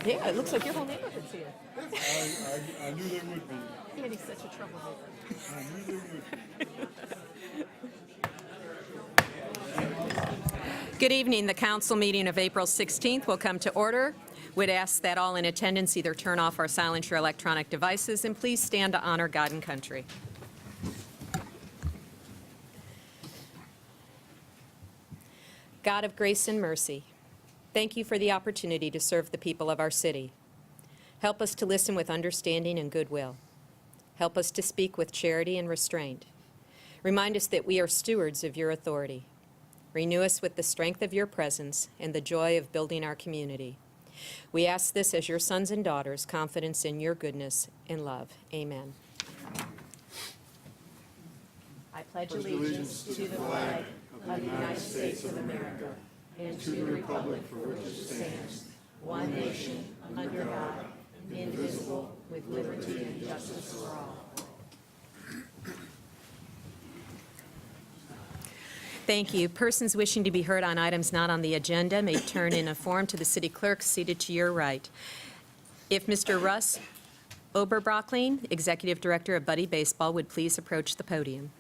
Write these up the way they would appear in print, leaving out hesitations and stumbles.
Yeah, it looks like your whole neighborhood's here. I knew there would be. Andy's such a troublemaker. I knew there would be. Good evening. The council meeting of April 16th will come to order. We'd ask that all in attendance either turn off or silence your electronic devices and please stand to honor God and country. God of grace and mercy, thank you for the opportunity to serve the people of our city. Help us to listen with understanding and goodwill. Help us to speak with charity and restraint. Remind us that we are stewards of your authority. Renew us with the strength of your presence and the joy of building our community. We ask this as your sons and daughters, confidence in your goodness and love. Amen. I pledge allegiance to the flag of the United States of America and to the republic for which it stands, one nation, under God, indivisible, with liberty and justice for all. Thank you. Persons wishing to be heard on items not on the agenda may turn in a form to the city clerk seated to your right. If Mr. Russ Oberbroeckling, Executive Director of Buddy Baseball, would please approach the podium.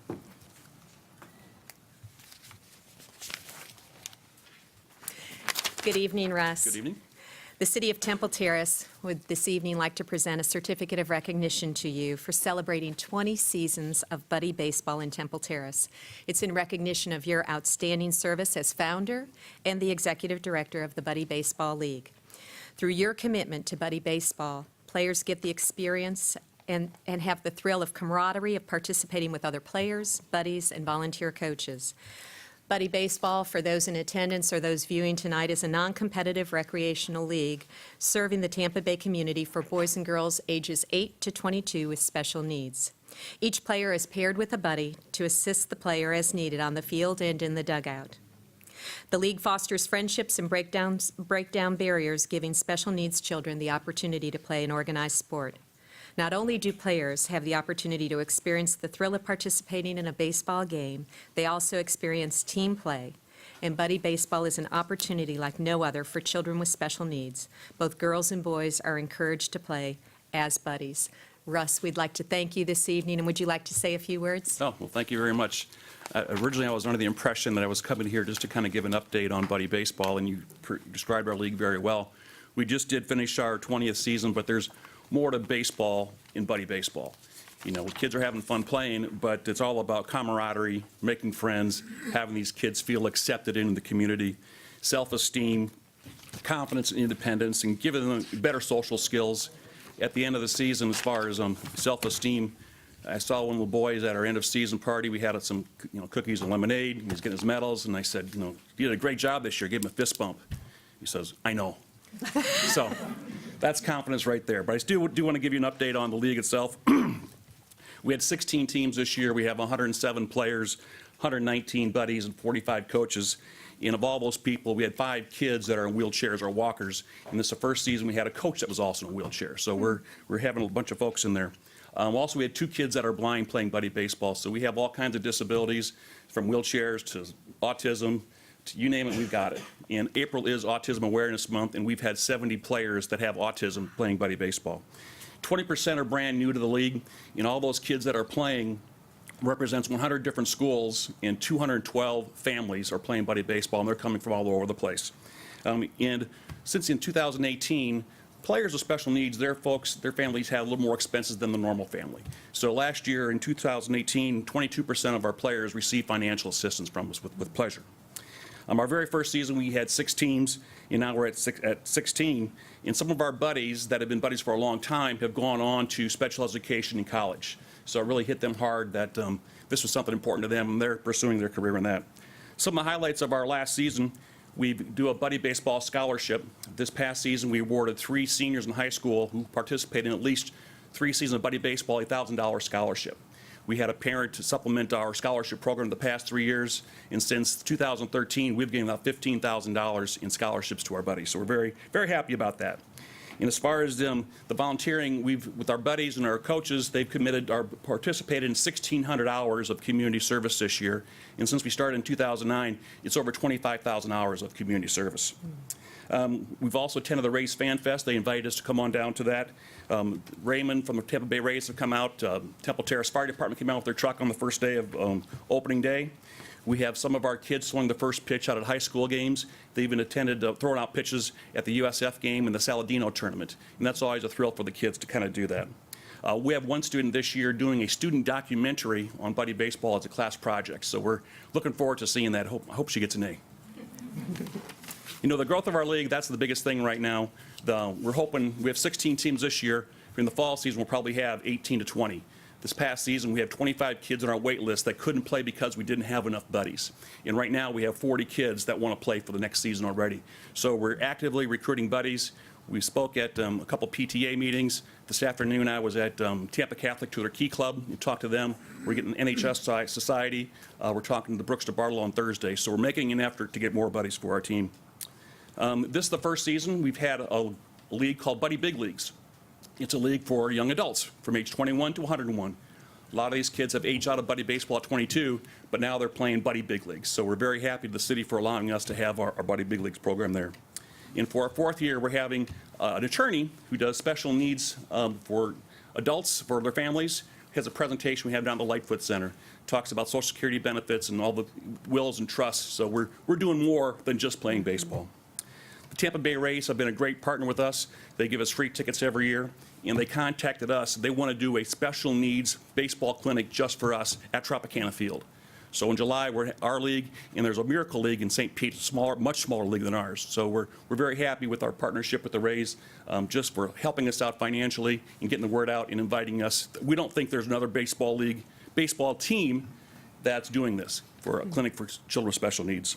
Good evening, Russ. Good evening. The City of Temple Terrace would this evening like to present a certificate of recognition to you for celebrating 20 seasons of Buddy Baseball in Temple Terrace. It's in recognition of your outstanding service as founder and the Executive Director of the Buddy Baseball League. Through your commitment to Buddy Baseball, players get the experience and have the thrill of camaraderie of participating with other players, buddies, and volunteer coaches. Buddy Baseball, for those in attendance or those viewing tonight, is a non-competitive recreational league serving the Tampa Bay community for boys and girls ages 8 to 22 with special needs. Each player is paired with a buddy to assist the player as needed on the field and in the dugout. The league fosters friendships and break down barriers, giving special needs children the opportunity to play an organized sport. Not only do players have the opportunity to experience the thrill of participating in a baseball game, they also experience team play. And Buddy Baseball is an opportunity like no other for children with special needs. Both girls and boys are encouraged to play as buddies. Russ, we'd like to thank you this evening, and would you like to say a few words? Oh, well, thank you very much. Originally, I was under the impression that I was coming here just to kind of give an update on Buddy Baseball, and you described our league very well. We just did finish our 20th season, but there's more to baseball in Buddy Baseball. You know, kids are having fun playing, but it's all about camaraderie, making friends, having these kids feel accepted in the community, self-esteem, confidence and independence, and giving them better social skills. At the end of the season, as far as self-esteem, I saw one of the boys at our end of season party. We had some cookies and lemonade. He was getting his medals, and I said, you did a great job this year. Gave him a fist bump. He says, I know. So that's confidence right there. But I do want to give you an update on the league itself. We had 16 teams this year. We have 107 players, 119 buddies, and 45 coaches. And of all those people, we had 5 kids that are in wheelchairs or walkers. And this is the first season we had a coach that was also in a wheelchair. So we're having a bunch of folks in there. Also, we had 2 kids that are blind playing Buddy Baseball. So we have all kinds of disabilities, from wheelchairs to autism, you name it, we've got it. And April is Autism Awareness Month, and we've had 70 players that have autism playing Buddy Baseball. 20% are brand new to the league, and all those kids that are playing represents 100 different schools, and 212 families are playing Buddy Baseball, and they're coming from all over the place. And since in 2018, players with special needs, their families have a little more expenses than the normal family. So last year, in 2018, 22% of our players received financial assistance from us with pleasure. Our very first season, we had 6 teams, and now we're at 16. And some of our buddies that have been buddies for a long time have gone on to special education in college. So it really hit them hard that this was something important to them, and they're pursuing their career in that. Some of the highlights of our last season, we do a Buddy Baseball scholarship. This past season, we awarded 3 seniors in high school who participated in at least 3 seasons of Buddy Baseball a $1,000 scholarship. We had a parent to supplement our scholarship program the past 3 years, and since 2013, we've given out $15,000 in scholarships to our buddies. So we're very, very happy about that. And as far as the volunteering, with our buddies and our coaches, they've participated in 1,600 hours of community service this year. And since we started in 2009, it's over 25,000 hours of community service. We've also attended the Rays Fan Fest. They invited us to come on down to that. Raymond from the Tampa Bay Rays have come out. Temple Terrace Fire Department came out with their truck on the first day of opening day. We have some of our kids throwing the first pitch out at high school games. They even attended throwing out pitches at the USF game and the Saladino tournament. And that's always a thrill for the kids to kind of do that. We have one student this year doing a student documentary on Buddy Baseball as a class project. So we're looking forward to seeing that. I hope she gets an A. You know, the growth of our league, that's the biggest thing right now. We're hoping, we have 16 teams this year. In the fall season, we'll probably have 18 to 20. This past season, we had 25 kids on our wait list that couldn't play because we didn't have enough buddies. And right now, we have 40 kids that want to play for the next season already. So we're actively recruiting buddies. We spoke at a couple PTA meetings. This afternoon, I was at Tampa Catholic to their Key Club. We talked to them. We're getting NHS Society. We're talking to the Brooks to Barlow on Thursday. So we're making an effort to get more buddies for our team. This is the first season we've had a league called Buddy Big Leagues. It's a league for young adults from age 21 to 101. A lot of these kids have aged out of Buddy Baseball at 22, but now they're playing Buddy Big Leagues. So we're very happy to the city for allowing us to have our Buddy Big Leagues program there. And for our fourth year, we're having an attorney who does special needs for adults, for their families. He has a presentation we have down at the Lightfoot Center. Talks about Social Security benefits and all the wills and trusts. So we're doing more than just playing baseball. The Tampa Bay Rays have been a great partner with us. They give us free tickets every year, and they contacted us. They want to do a special needs baseball clinic just for us at Tropicana Field. So in July, we're our league, and there's a Miracle League in St. Pete, much smaller league than ours. So we're very happy with our partnership with the Rays, just for helping us out financially and getting the word out and inviting us. We don't think there's another baseball team that's doing this for a clinic for children with special needs.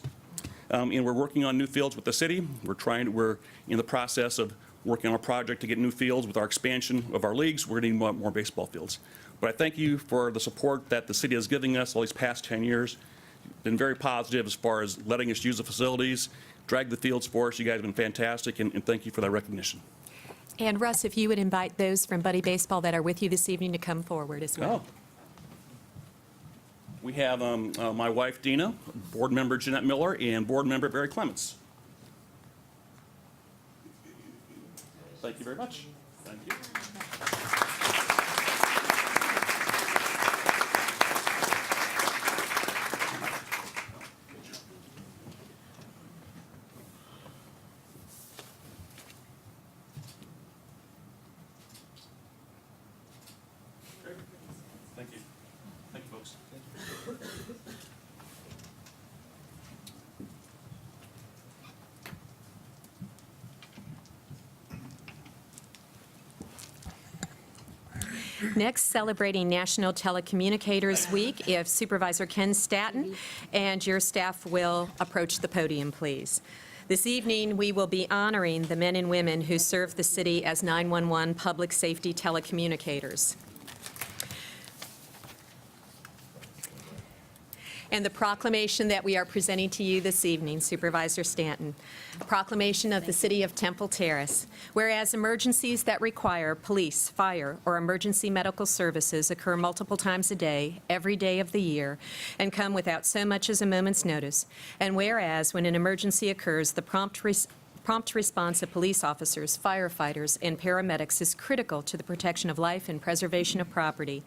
And we're working on new fields with the city. We're in the process of working on a project to get new fields with our expansion of our leagues. We're going to need more baseball fields. But I thank you for the support that the city is giving us all these past 10 years. Been very positive as far as letting us use the facilities, drag the fields for us. You guys have been fantastic, and thank you for that recognition. And Russ, if you would invite those from Buddy Baseball that are with you this evening to come forward as well. Oh. We have my wife, Dina, board member Jeanette Miller, and board member Barry Clements. Thank you very much. Thank you. Great. Thank you. Thank you, folks. Next, celebrating National Telecommunicators Week, if Supervisor Ken Staton and your staff will approach the podium, please. This evening, we will be honoring the men and women who serve the city as 911 public safety telecommunicators. And the proclamation that we are presenting to you this evening, Supervisor Stanton. A proclamation of the City of Temple Terrace. Whereas emergencies that require police, fire, or emergency medical services occur multiple times a day, every day of the year, and come without so much as a moment's notice. And whereas when an emergency occurs, the prompt response of police officers, firefighters, and paramedics is critical to the protection of life and preservation of property.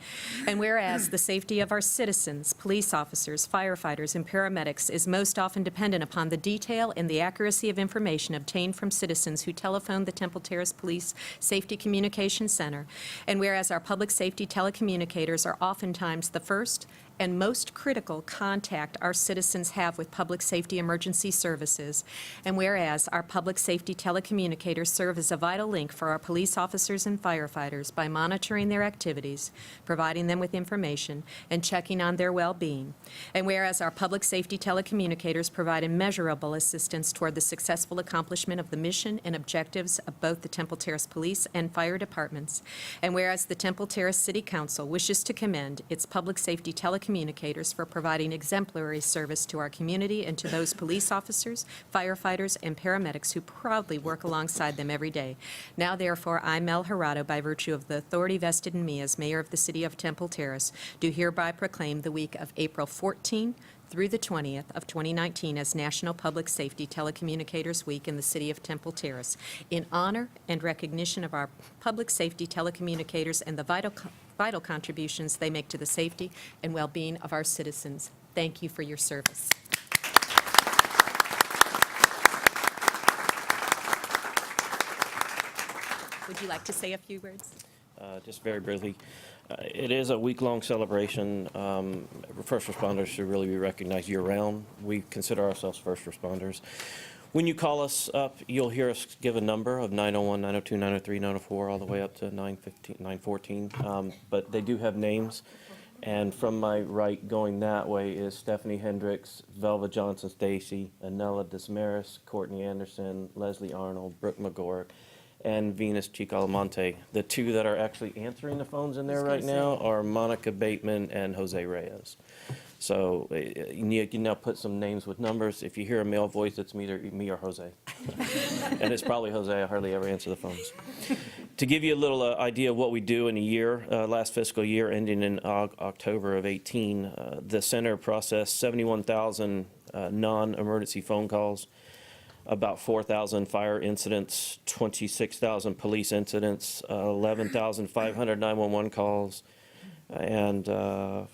And whereas the safety of our citizens, police officers, firefighters, and paramedics is most often dependent upon the detail and the accuracy of information obtained from citizens who telephone the Temple Terrace Police Safety Communication Center. And whereas our public safety telecommunicators are oftentimes the first and most critical contact our citizens have with public safety emergency services. And whereas our public safety telecommunicators serve as a vital link for our police officers and firefighters by monitoring their activities, providing them with information, and checking on their well-being. And whereas our public safety telecommunicators provide immeasurable assistance toward the successful accomplishment of the mission and objectives of both the Temple Terrace Police and Fire Departments. And whereas the Temple Terrace City Council wishes to commend its public safety telecommunicators for providing exemplary service to our community and to those police officers, firefighters, and paramedics who proudly work alongside them every day. Now, therefore, I, Mel Gerardo, by virtue of the authority vested in me as mayor of the city of Temple Terrace, do hereby proclaim the week of April 14 through the 20th of 2019 as National Public Safety Telecommunicators Week in the city of Temple Terrace, in honor and recognition of our public safety telecommunicators and the vital contributions they make to the safety and well-being of our citizens. Thank you for your service. Would you like to say a few words? Just very briefly, it is a week-long celebration. First responders should really be recognized year-round. We consider ourselves first responders. When you call us up, you'll hear us give a number of 901, 902, 903, 904, all the way up to 915, 914. But they do have names. And from my right, going that way, is Stephanie Hendricks, Velva Johnson Stacy, Anella Desmaris, Courtney Anderson, Leslie Arnold, Brooke McGorrick, and Venus Chicalamonte. The two that are actually answering the phones in there right now are Monica Bateman and Jose Reyes. So you can now put some names with numbers. If you hear a male voice, it's either me or Jose. And it's probably Jose. I hardly ever answer the phones. To give you a little idea of what we do in a year, last fiscal year ending in October of 18, the center processed 71,000 non-emergency phone calls, about 4,000 fire incidents, 26,000 police incidents, 11,500 911 calls, and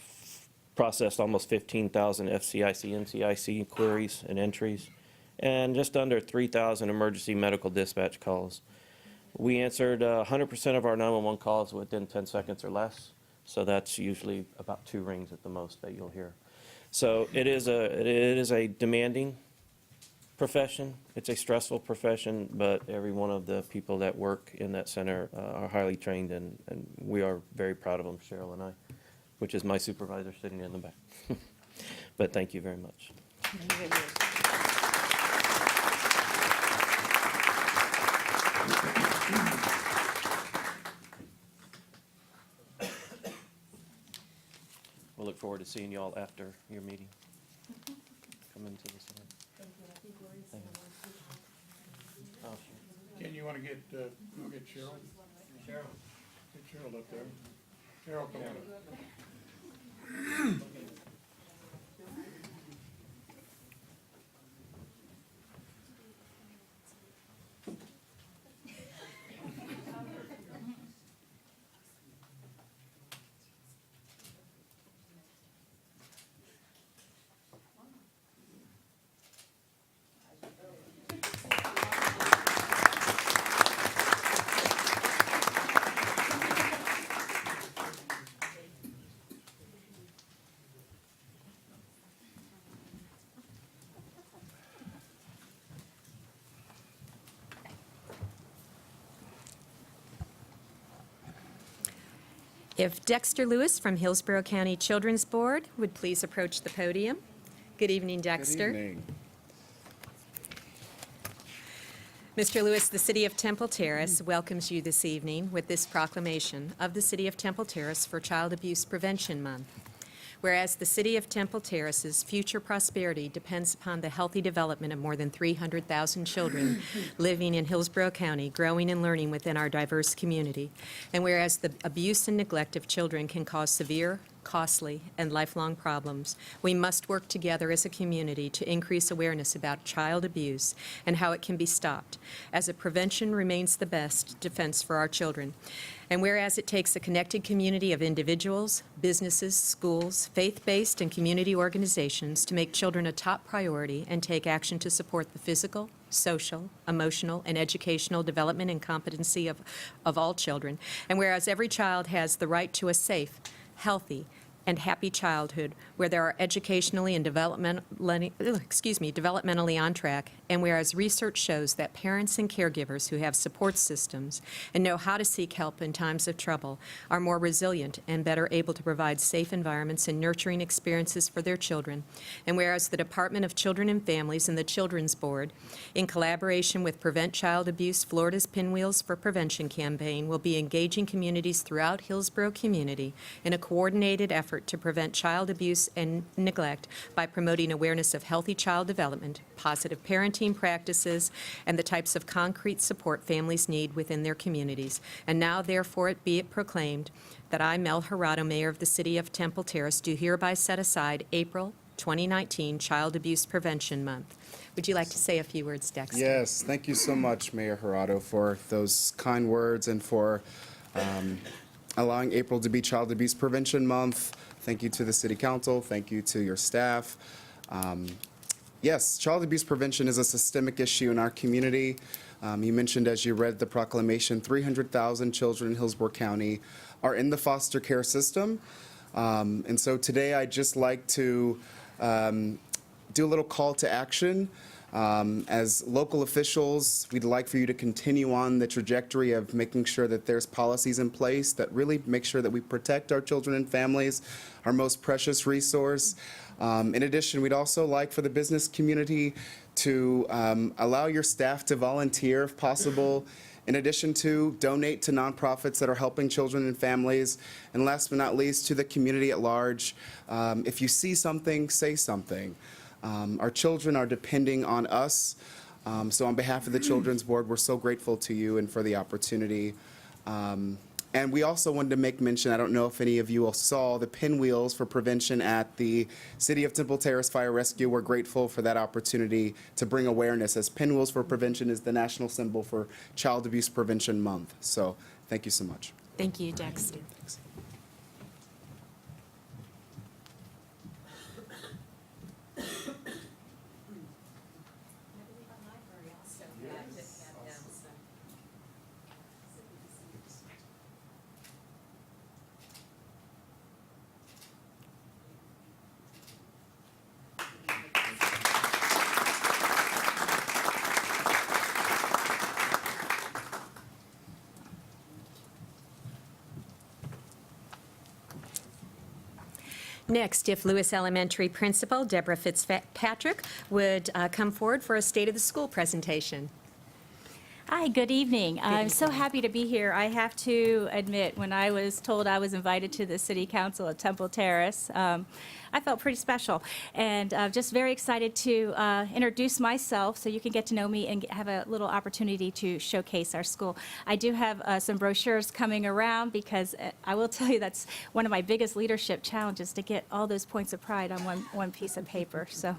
processed almost 15,000 FCIC, NCIC queries and entries, and just under 3,000 emergency medical dispatch calls. We answered 100% of our 911 calls within 10 seconds or less, so that's usually about 2 rings at the most that you'll hear. So it is a demanding profession. It's a stressful profession, but every one of the people that work in that center are highly trained, and we are very proud of them, Cheryl and I, which is my supervisor sitting in the back. But thank you very much. We'll look forward to seeing you all after your meeting. Come into the center. Oh, sure. Ken, you want to get Cheryl? Cheryl. Get Cheryl up there. Cheryl, come on up. If Dexter Lewis from Hillsborough County Children's Board would please approach the podium. Good evening, Dexter. Good evening. Mr. Lewis, the City of Temple Terrace welcomes you this evening with this proclamation of the City of Temple Terrace for Child Abuse Prevention Month. Whereas the City of Temple Terrace's future prosperity depends upon the healthy development of more than 300,000 children living in Hillsborough County, growing and learning within our diverse community. And whereas the abuse and neglect of children can cause severe, costly, and lifelong problems, we must work together as a community to increase awareness about child abuse and how it can be stopped, as prevention remains the best defense for our children. And whereas it takes a connected community of individuals, businesses, schools, faith-based and community organizations to make children a top priority and take action to support the physical, social, emotional, and educational development and competency of all children. And whereas every child has the right to a safe, healthy, and happy childhood where they are educationally and developmentally on track, and whereas research shows that parents and caregivers who have support systems and know how to seek help in times of trouble are more resilient and better able to provide safe environments and nurturing experiences for their children, and whereas the Department of Children and Families and the Children's Board, in collaboration with Prevent Child Abuse Florida's Pinwheels for Prevention campaign, will be engaging communities throughout Hillsborough community in a coordinated effort to prevent child abuse and neglect by promoting awareness of healthy child development, positive parenting practices, and the types of concrete support families need within their communities. And now, therefore, be it proclaimed that I, Mel Gerardo, Mayor of the City of Temple Terrace, do hereby set aside April 2019 Child Abuse Prevention Month. Would you like to say a few words, Dexter? Yes, thank you so much, Mayor Gerardo, for those kind words and for allowing April to be Child Abuse Prevention Month. Thank you to the City Council. Thank you to your staff. Yes, child abuse prevention is a systemic issue in our community. You mentioned as you read the proclamation, 300,000 children in Hillsborough County are in the foster care system. And so today I'd just like to do a little call to action. As local officials, we'd like for you to continue on the trajectory of making sure that there's policies in place that really make sure that we protect our children and families, our most precious resource. In addition, we'd also like for the business community to allow your staff to volunteer if possible, in addition to donate to nonprofits that are helping children and families. And last but not least, to the community at large, if you see something, say something. Our children are depending on us. So on behalf of the Children's Board, we're so grateful to you and for the opportunity. And we also wanted to make mention, I don't know if any of you all saw the pinwheels for prevention at the City of Temple Terrace Fire Rescue. We're grateful for that opportunity to bring awareness, as Pinwheels for Prevention is the national symbol for Child Abuse Prevention Month. So thank you so much. Thank you, Dexter. Thanks. Next, if Lewis Elementary Principal Deborah Fitzpatrick would come forward for a State of the School presentation. Hi, good evening. I'm so happy to be here. I have to admit, when I was told I was invited to the City Council at Temple Terrace, I felt pretty special, and just very excited to introduce myself so you can get to know me and have a little opportunity to showcase our school. I do have some brochures coming around, because I will tell you that's one of my biggest leadership challenges, to get all those points of pride on one piece of paper. So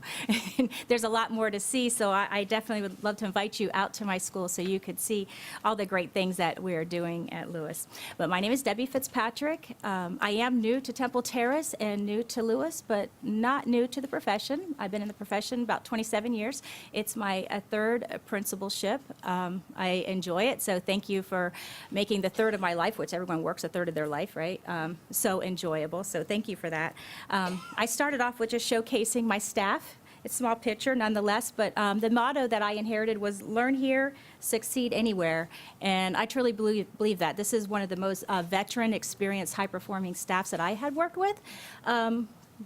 there's a lot more to see, so I definitely would love to invite you out to my school so you could see all the great things that we're doing at Lewis. But my name is Debbie Fitzpatrick. I am new to Temple Terrace and new to Lewis, but not new to the profession. I've been in the profession about 27 years. It's my third principalship. I enjoy it, so thank you for making the third of my life, which everyone works a third of their life, right? So enjoyable, so thank you for that. I started off with just showcasing my staff. It's a small picture nonetheless, but the motto that I inherited was learn here, succeed anywhere, and I truly believe that. This is one of the most veteran, experienced, high-performing staffs that I had worked with.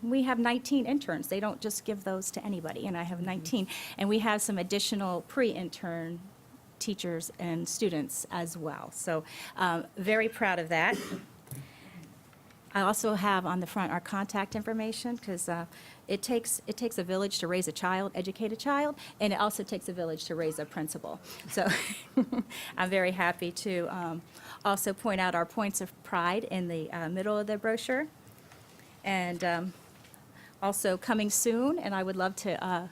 We have 19 interns. They don't just give those to anybody, and I have 19. And we have some additional pre-intern teachers and students as well. So very proud of that. I also have on the front our contact information, because it takes a village to raise a child, educate a child, and it also takes a village to raise a principal. So I'm very happy to also point out our points of pride in the middle of the brochure. And also coming soon, and I would love to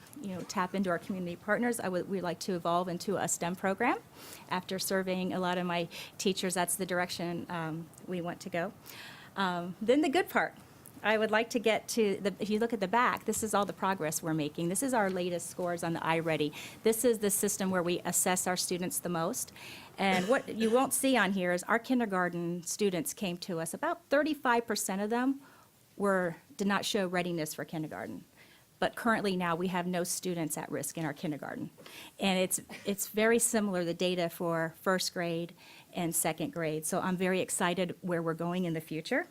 tap into our community partners. We'd like to evolve into a STEM program. After surveying a lot of my teachers, that's the direction we want to go. Then the good part. I would like to get to, if you look at the back, this is all the progress we're making. This is our latest scores on the iReady. This is the system where we assess our students the most. And what you won't see on here is our kindergarten students came to us. About 35% of them did not show readiness for kindergarten. But currently now we have no students at risk in our kindergarten. And it's very similar, the data for first grade and second grade. So I'm very excited where we're going in the future.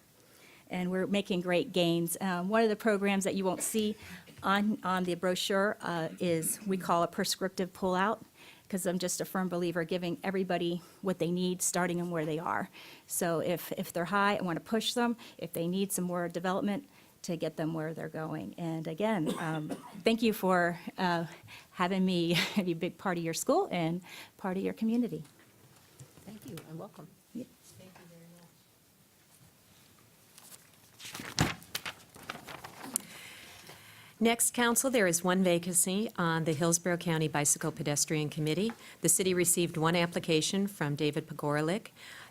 And we're making great gains. One of the programs that you won't see on the brochure is we call a prescriptive pullout, because I'm just a firm believer giving everybody what they need, starting them where they are. So if they're high, I want to push them. If they need some more development, to get them where they're going. And again, thank you for having me be a big part of your school and part of your community. Thank you, and welcome. Yeah. Thank you very much. Next, council, there is one vacancy on the Hillsborough County Bicycle Pedestrian Committee. The city received one application from David Pogorelic.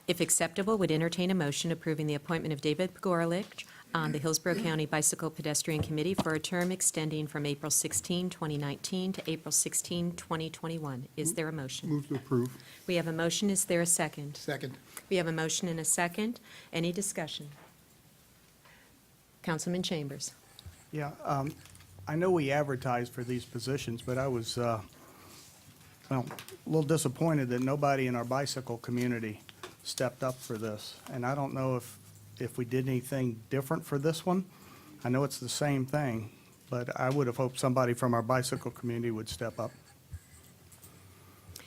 If acceptable, would entertain a motion approving the appointment of David Pogorelic on the Hillsborough County Bicycle Pedestrian Committee for a term extending from April 16, 2019 to April 16, 2021. Is there a motion? Move to approve. We have a motion. Is there a second? Second. We have a motion and a second. Any discussion? Councilman Chambers. Yeah, I know we advertised for these positions, but I was, well, a little disappointed that nobody in our bicycle community stepped up for this. And I don't know if we did anything different for this one. I know it's the same thing, but I would have hoped somebody from our bicycle community would step up.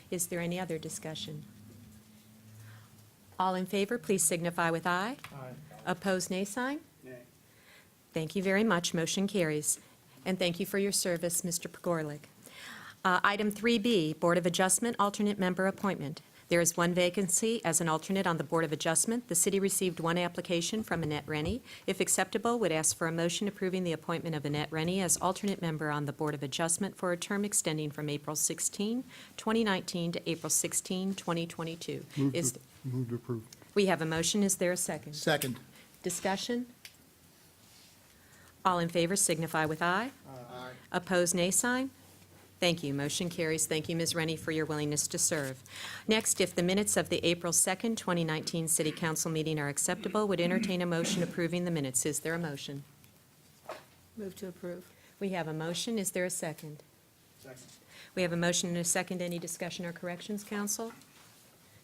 Is there any other discussion? All in favor, please signify with aye. Aye. Opposed, nay sign? Nay. Thank you very much. Motion carries. And thank you for your service, Mr. Pogorelic. Item 3B, Board of Adjustment, alternate member appointment. There is one vacancy as an alternate on the Board of Adjustment. The city received one application from Annette Rennie. If acceptable, would ask for a motion approving the appointment of Annette Rennie as alternate member on the Board of Adjustment for a term extending from April 16, 2019 to April 16, 2022. Move to approve. We have a motion. Is there a second? Second. Discussion? All in favor signify with aye. Aye. Opposed, nay sign? Thank you. Motion carries. Thank you, Ms. Rennie, for your willingness to serve. Next, if the minutes of the April 2nd, 2019 City Council meeting are acceptable, would entertain a motion approving the minutes. Is there a motion? Move to approve. We have a motion. Is there a second? Second. We have a motion and a second. Any discussion or corrections, council?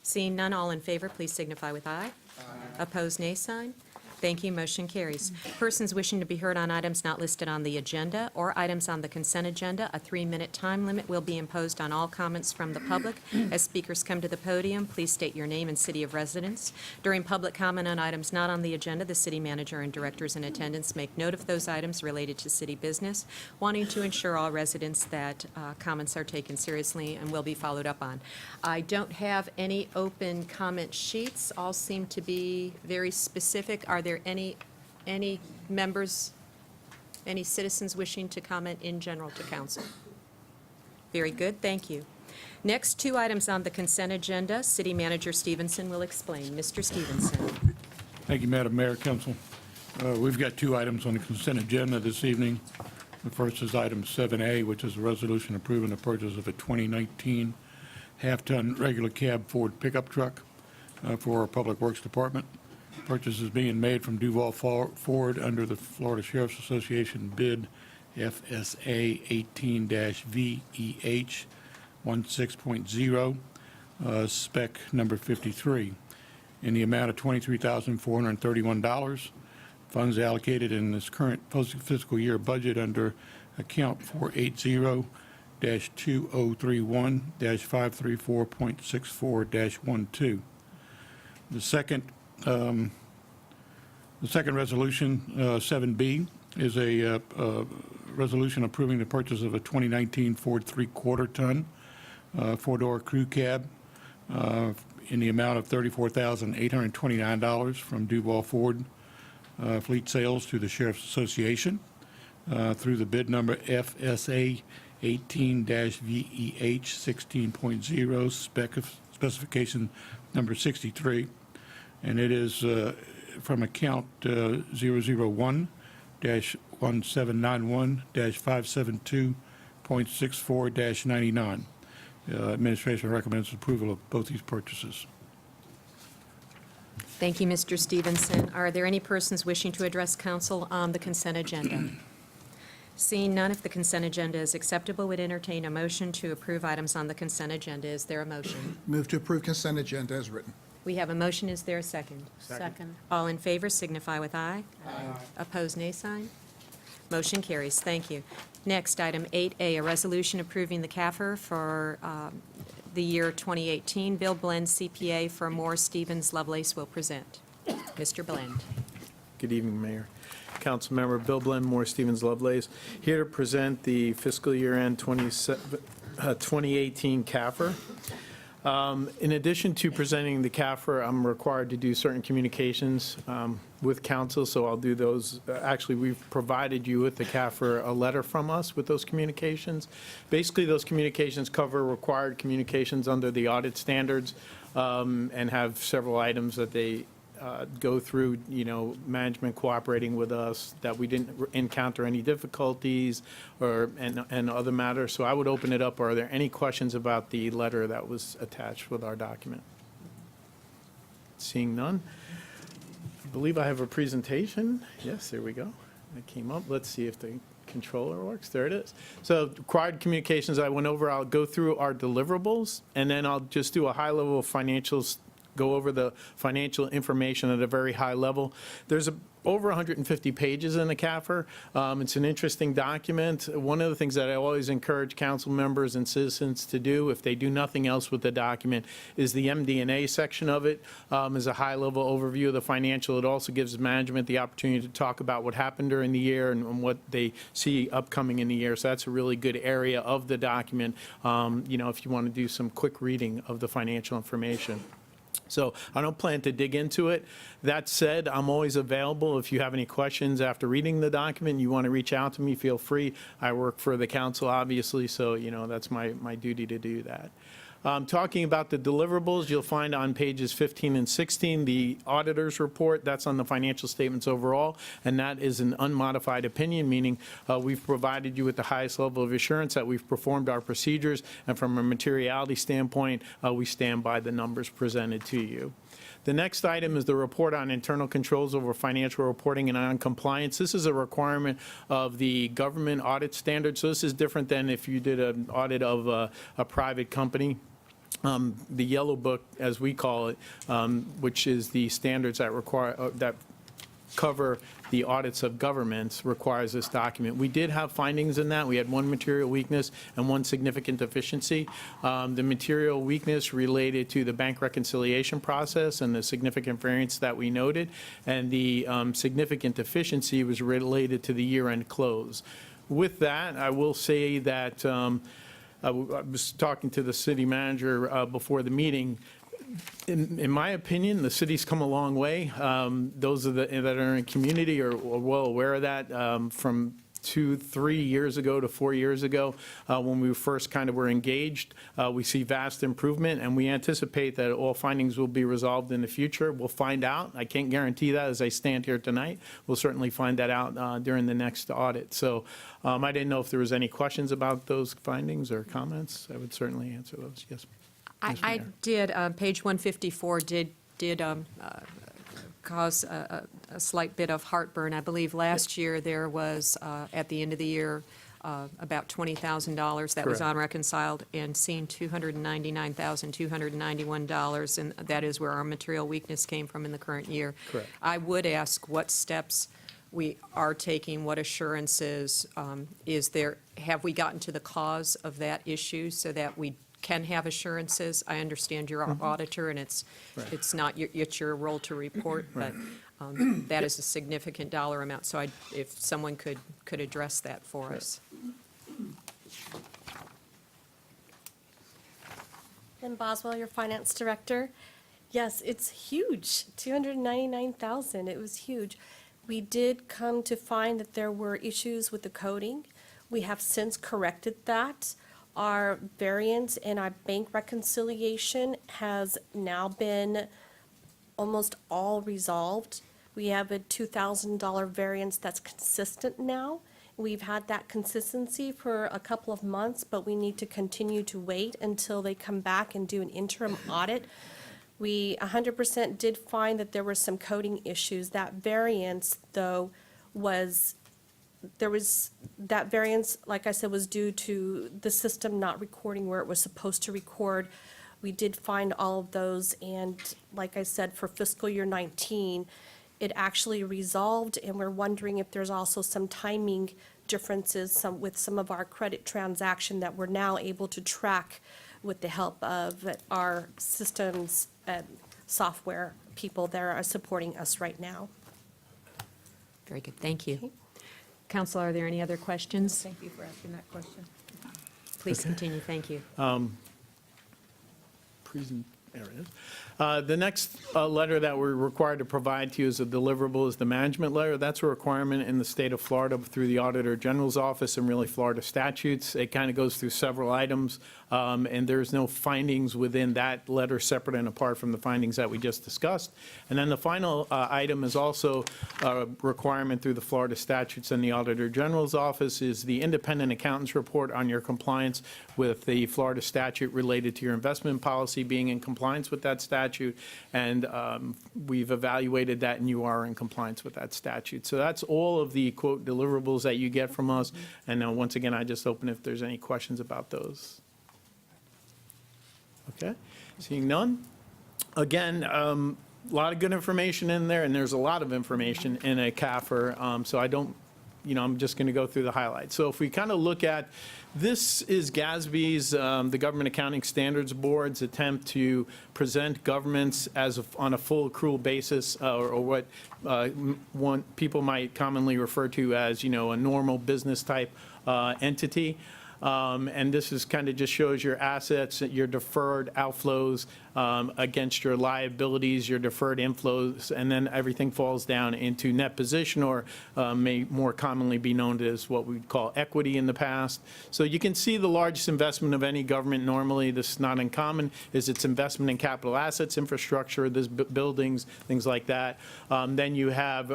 Seeing none, all in favor, please signify with aye. Aye. Opposed, nay sign? Thank you. Motion carries. Persons wishing to be heard on items not listed on the agenda or items on the consent agenda, a 3-minute time limit will be imposed on all comments from the public. As speakers come to the podium, please state your name and city of residence. During public comment on items not on the agenda, the city manager and directors in attendance make note of those items related to city business, wanting to ensure all residents that comments are taken seriously and will be followed up on. I don't have any open comment sheets. All seem to be very specific. Are there any members, any citizens wishing to comment in general to council? Very good, thank you. Next, 2 items on the consent agenda. City Manager Stevenson will explain. Mr. Stevenson. Thank you, Madam Mayor, Council. We've got 2 items on the consent agenda this evening. The first is item 7A, which is a resolution approving the purchase of a 2019 half-ton regular cab Ford pickup truck for our Public Works Department. Purchase is being made from Duval Ford under the Florida Sheriff's Association bid FSA 18-VEH 16.0, spec number 53, in the amount of $23,431. Funds allocated in this current fiscal year budget under account 480-2031-534.64-12. The second resolution, 7B, is a resolution approving the purchase of a 2019 Ford 3/4-ton 4-door crew cab in the amount of $34,829 from Duval Ford Fleet Sales to the Sheriff's Association through the bid number FSA 18-VEH 16.0, specification number 63, and it is from account 001-1791-572.64-99. Administration recommends approval of both these purchases. Thank you, Mr. Stevenson. Are there any persons wishing to address council on the consent agenda? Seeing none, if the consent agenda is acceptable, would entertain a motion to approve items on the consent agenda. Is there a motion? Move to approve consent agenda as written. We have a motion. Is there a second? Second. All in favor signify with aye. Aye. Opposed, nay sign. Motion carries. Thank you. Next, item 8A, a resolution approving the CAFR for the year 2018. Bill Blend, CPA for Moore, Stevens, Lovelace will present. Mr. Blend. Good evening, Mayor. Councilmember Bill Blend, Moore, Stevens, Lovelace, here to present the fiscal year-end 2018 CAFR. In addition to presenting the CAFR, I'm required to do certain communications with council, so I'll do those. Actually, we've provided you with the CAFR a letter from us with those communications. Basically, those communications cover required communications under the audit standards and have several items that they go through, management cooperating with us, that we didn't encounter any difficulties and other matters. So I would open it up. Are there any questions about the letter that was attached with our document? Seeing none. I believe I have a presentation. Yes, there we go. It came up. Let's see if the controller works. There it is. So required communications I went over. I'll go through our deliverables, and then I'll just do a high level of financials, go over the financial information at a very high level. There's over 150 pages in the CAFR. It's an interesting document. One of the things that I always encourage council members and citizens to do, if they do nothing else with the document, is the MD&A section of it is a high-level overview of the financial. It also gives management the opportunity to talk about what happened during the year and what they see upcoming in the year. So that's a really good area of the document, if you want to do some quick reading of the financial information. So I don't plan to dig into it. That said, I'm always available. If you have any questions after reading the document, you want to reach out to me, feel free. I work for the council, obviously, so, that's my duty to do that. Talking about the deliverables, you'll find on pages 15 and 16 the auditor's report. That's on the financial statements overall, and that is an unmodified opinion, meaning we've provided you with the highest level of assurance that we've performed our procedures, and from a materiality standpoint, we stand by the numbers presented to you. The next item is the report on internal controls over financial reporting and on compliance. This is a requirement of the government audit standard, so this is different than if you did an audit of a private company. The yellow book, as we call it, which is the standards that cover the audits of governments, requires this document. We did have findings in that. We had one material weakness and one significant deficiency. The material weakness related to the bank reconciliation process and the significant variance that we noted, and the significant deficiency was related to the year-end close. With that, I will say that I was talking to the city manager before the meeting. In my opinion, the city's come a long way. Those that are in the community are well aware of that. From 2-3 years ago to 4 years ago, when we first kind of were engaged, we see vast improvement, and we anticipate that all findings will be resolved in the future. We'll find out. I can't guarantee that as I stand here tonight. We'll certainly find that out during the next audit. So I didn't know if there was any questions about those findings or comments. I would certainly answer those. Yes. I did, page 154 did cause a slight bit of heartburn. I believe last year there was, at the end of the year, about $20,000 that was Correct. unreconciled, and seeing $299,291, and that is where our material weakness came from in the current year. Correct. I would ask what steps we are taking, what assurances is there, have we gotten to the cause of that issue so that we can have assurances? I understand you're our auditor, and it's not it's your role to report, but that is a significant dollar amount. So if someone could address that for us. And Boswell, your finance director. Yes, it's huge, 299,000. It was huge. We did come to find that there were issues with the coding. We have since corrected that. Our variance in our bank reconciliation has now been almost all resolved. We have a $2,000 variance that's consistent now. We've had that consistency for a couple of months, but we need to continue to wait until they come back and do an interim audit. We 100% did find that there were some coding issues. That variance, though, that variance, like I said, was due to the system not recording where it was supposed to record. We did find all of those, and like I said, for fiscal year 19, it actually resolved, and we're wondering if there's also some timing differences with some of our credit transaction that we're now able to track with the help of our systems software people that are supporting us right now. Very good, thank you. Council, are there any other questions? Thank you for asking that question. Please continue, thank you. There it is. The next letter that we're required to provide to you as a deliverable is the management letter. That's a requirement in the state of Florida through the Auditor General's office and really Florida statutes. It kind of goes through several items, and there's no findings within that letter separate and apart from the findings that we just discussed. And then the final item is also a requirement through the Florida statutes and the Auditor General's office is the independent accountant's report on your compliance with the Florida statute related to your investment policy being in compliance with that statute. And we've evaluated that, and you are in compliance with that statute. So that's all of the, quote, deliverables that you get from us. And now, once again, I just open if there's any questions about those. Okay, seeing none. Again, a lot of good information in there, and there's a lot of information in a CAFR, so I don't, I'm just going to go through the highlights. So if we kind of look at, this is GASB's, the Government Accounting Standards Board's attempt to present governments on a full accrual basis, or what people might commonly refer to as, a normal business type entity. And this is kind of just shows your assets, your deferred outflows against your liabilities, your deferred inflows, and then everything falls down into net position, or may more commonly be known as what we call equity in the past. So you can see the largest investment of any government normally, this is not uncommon, is its investment in capital assets, infrastructure, this buildings, things like that. Then you have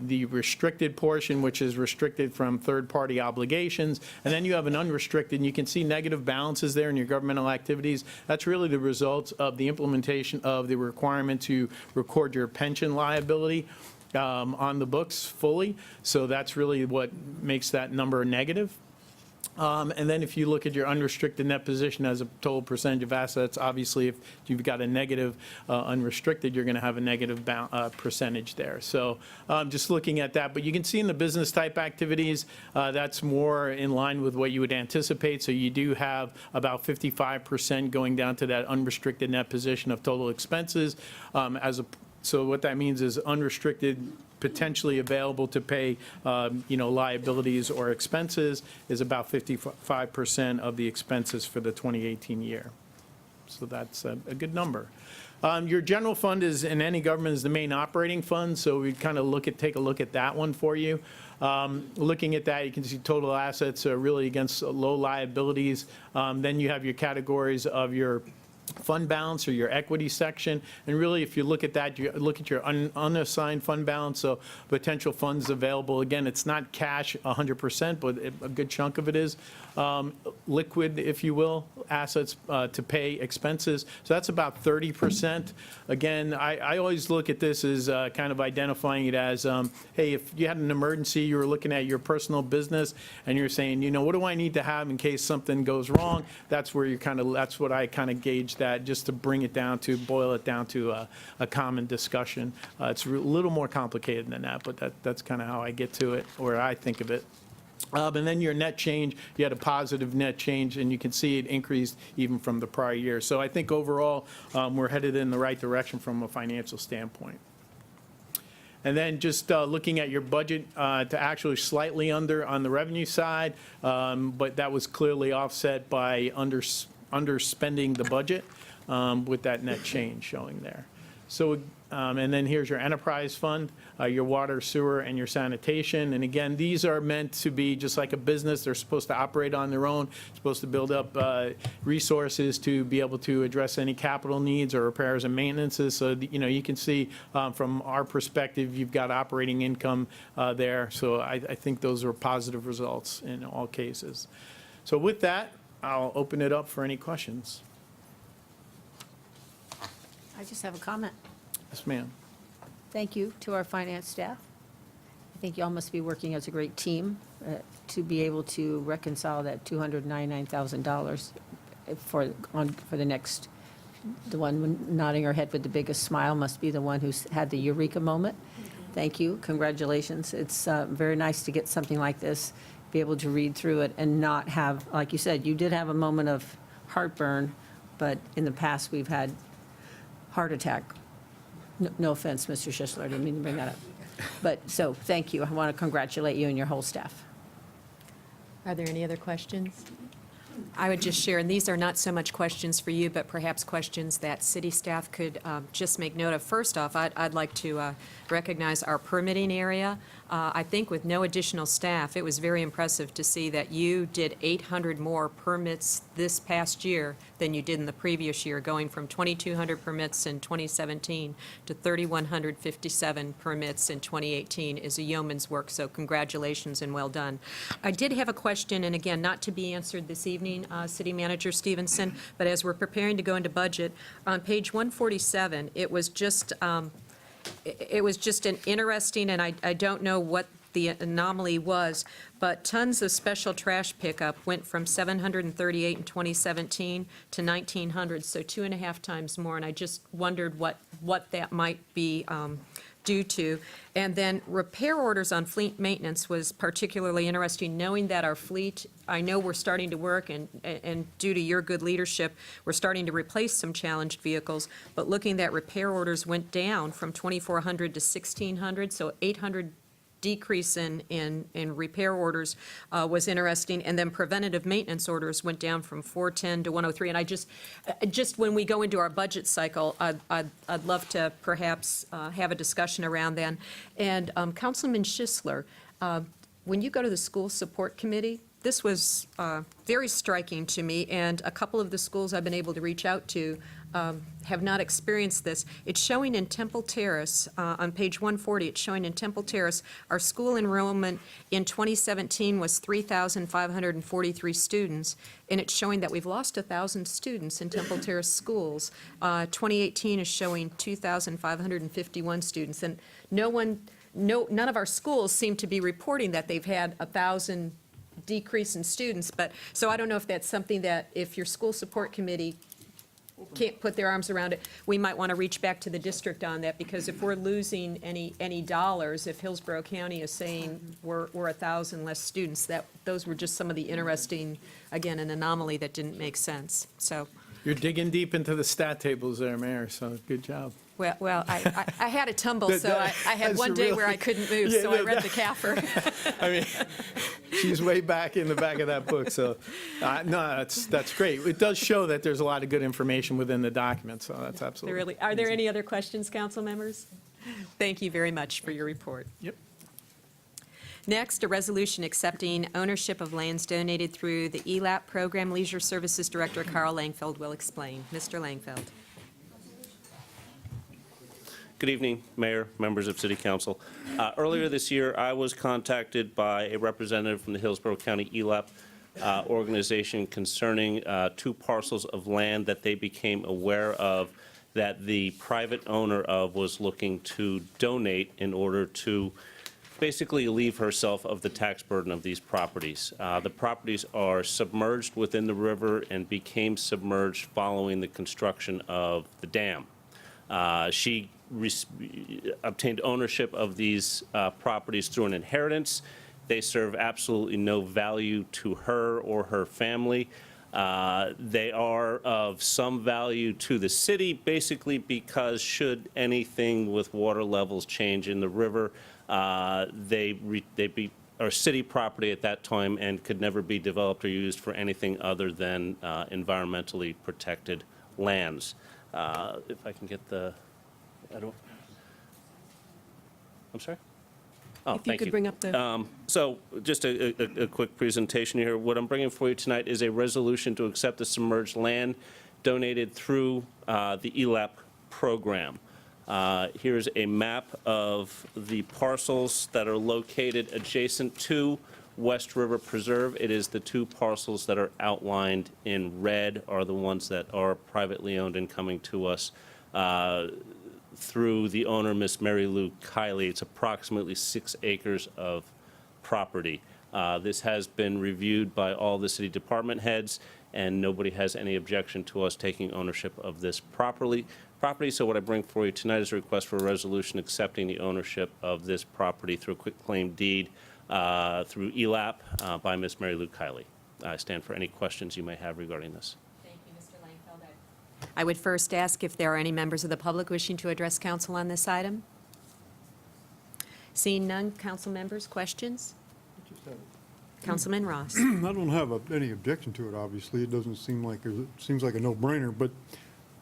the restricted portion, which is restricted from third-party obligations, and then you have an unrestricted, and you can see negative balances there in your governmental activities. That's really the result of the implementation of the requirement to record your pension liability on the books fully. So that's really what makes that number negative. And then if you look at your unrestricted net position as a total percentage of assets, obviously if you've got a negative unrestricted, you're going to have a negative percentage there. So just looking at that, but you can see in the business type activities, that's more in line with what you would anticipate. So you do have about 55% going down to that unrestricted net position of total expenses. So what that means is unrestricted potentially available to pay, liabilities or expenses is about 55% of the expenses for the 2018 year. So that's a good number. Your general fund is, in any government, is the main operating fund, so we kind of take a look at that one for you. Looking at that, you can see total assets are really against low liabilities. Then you have your categories of your fund balance or your equity section, and really if you look at that, you look at your unassigned fund balance, so potential funds available. Again, it's not cash 100%, but a good chunk of it is liquid, if you will, assets to pay expenses. So that's about 30%. Again, I always look at this as kind of identifying it as, hey, if you had an emergency, you were looking at your personal business and you're saying, what do I need to have in case something goes wrong? That's where that's what I kind of gauge that, just to bring it down to, boil it down to a common discussion. It's a little more complicated than that, but that's kind of how I get to it, or I think of it. And then your net change, you had a positive net change, and you can see it increased even from the prior year. So I think overall, we're headed in the right direction from a financial standpoint. And then just looking at your budget to actually slightly under on the revenue side, but that was clearly offset by underspending the budget with that net change showing there. So, and then here's your enterprise fund, your water, sewer, and your sanitation. And again, these are meant to be just like a business. They're supposed to operate on their own, supposed to build up resources to be able to address any capital needs or repairs and maintenances. So, you can see from our perspective, you've got operating income there. So I think those are positive results in all cases. So with that, I'll open it up for any questions. I just have a comment. Yes, ma'am. Thank you to our finance staff. I think y'all must be working as a great team to be able to reconcile that $299,000 for the next, the one nodding her head with the biggest smile must be the one who's had the eureka moment. Thank you. Congratulations. It's very nice to get something like this, be able to read through it and not have, like you said, you did have a moment of heartburn, but in the past we've had heart attack. No offense, Mr. Schisler, I didn't mean to bring that up. But, so, thank you. I want to congratulate you and your whole staff. Are there any other questions? I would just share, and these are not so much questions for you, but perhaps questions that city staff could just make note of. First off, I'd like to recognize our permitting area. I think with no additional staff, it was very impressive to see that you did 800 more permits this past year than you did in the previous year, going from 2,200 permits in 2017 to 3,157 permits in 2018 is a yeoman's work, so congratulations and well done. I did have a question, and again, not to be answered this evening, City Manager Stevenson, but as we're preparing to go into budget, on page 147, it was just an interesting, and I don't know what the anomaly was, but tons of special trash pickup went from 738 in 2017 to 1,900, so 2.5 times more, and I just wondered what that might be due to. And then repair orders on fleet maintenance was particularly interesting, knowing that our fleet, I know we're starting to work, and due to your good leadership, we're starting to replace some challenged vehicles, but looking that repair orders went down from 2,400 to 1,600, so 800 decrease in repair orders was interesting, and then preventative maintenance orders went down from 410 to 103. And I just when we go into our budget cycle, I'd love to perhaps have a discussion around that. And Councilman Schisler, when you go to the school support committee, this was very striking to me, and a couple of the schools I've been able to reach out to have not experienced this. It's showing in Temple Terrace, on page 140, it's showing in Temple Terrace, our school enrollment in 2017 was 3,543 students, and it's showing that we've lost 1,000 students in Temple Terrace schools. 2018 is showing 2,551 students, and none of our schools seem to be reporting that they've had 1,000 decrease in students, but, so I don't know if that's something that, if your school support committee can't put their arms around it, we might want to reach back to the district on that, because if we're losing any dollars, if Hillsborough County is saying we're 1,000 less students, those were just some of the interesting, again, an anomaly that didn't make sense, so. You're digging deep into the stat tables there, Mayor, so good job. Well, I had a tumble, so I had That's one day where I really- couldn't move, Yeah, so I no, read the CAFR. I mean, she's way back in the back of that book, so, no, that's great. It does show that there's a lot of good information within the document, so that's absolutely. Are there any other questions, council members? Thank you very much for your report. Yep. Next, a resolution accepting ownership of lands donated through the ELAP program. Leisure Services Director Carl Langfeld will explain. Mr. Langfeld. Good evening, Mayor, members of City Council. Earlier this year, I was contacted by a representative from the Hillsborough County ELAP organization concerning 2 parcels of land that they became aware of that the private owner of was looking to donate in order to basically relieve herself of the tax burden of these properties. The properties are submerged within the river and became submerged following the construction of the dam. She obtained ownership of these properties through an inheritance. They serve absolutely no value to her or her family. They are of some value to the city, basically because should anything with water levels change in the river, they are city property at that time and could never be developed or used for anything other than environmentally protected lands. If I can get the, I'm sorry? Oh, If you could bring up the. So just a quick presentation here. What I'm bringing for you tonight is a resolution to accept the submerged land donated through the ELAP program. Here's a map of the parcels that are located adjacent to West River Preserve. It is the 2 parcels that are outlined in red are the ones that are privately owned and coming to us through the owner, Miss Mary Lou Kiley. It's approximately 6 acres of property. This has been reviewed by all the city department heads, and nobody has any objection to us taking ownership of this property. So what I bring for you tonight is a request for a resolution accepting the ownership of this property through a quitclaim deed through ELAP by Miss Mary Lou Kiley. I stand for any questions you may have regarding this. Thank you, Mr. Langfeld. I would first ask if there are any members of the public wishing to address council on this item. Seeing none, council members, questions? Councilman Ross. I don't have any objection to it, obviously. It doesn't seem like, it seems like a no-brainer, but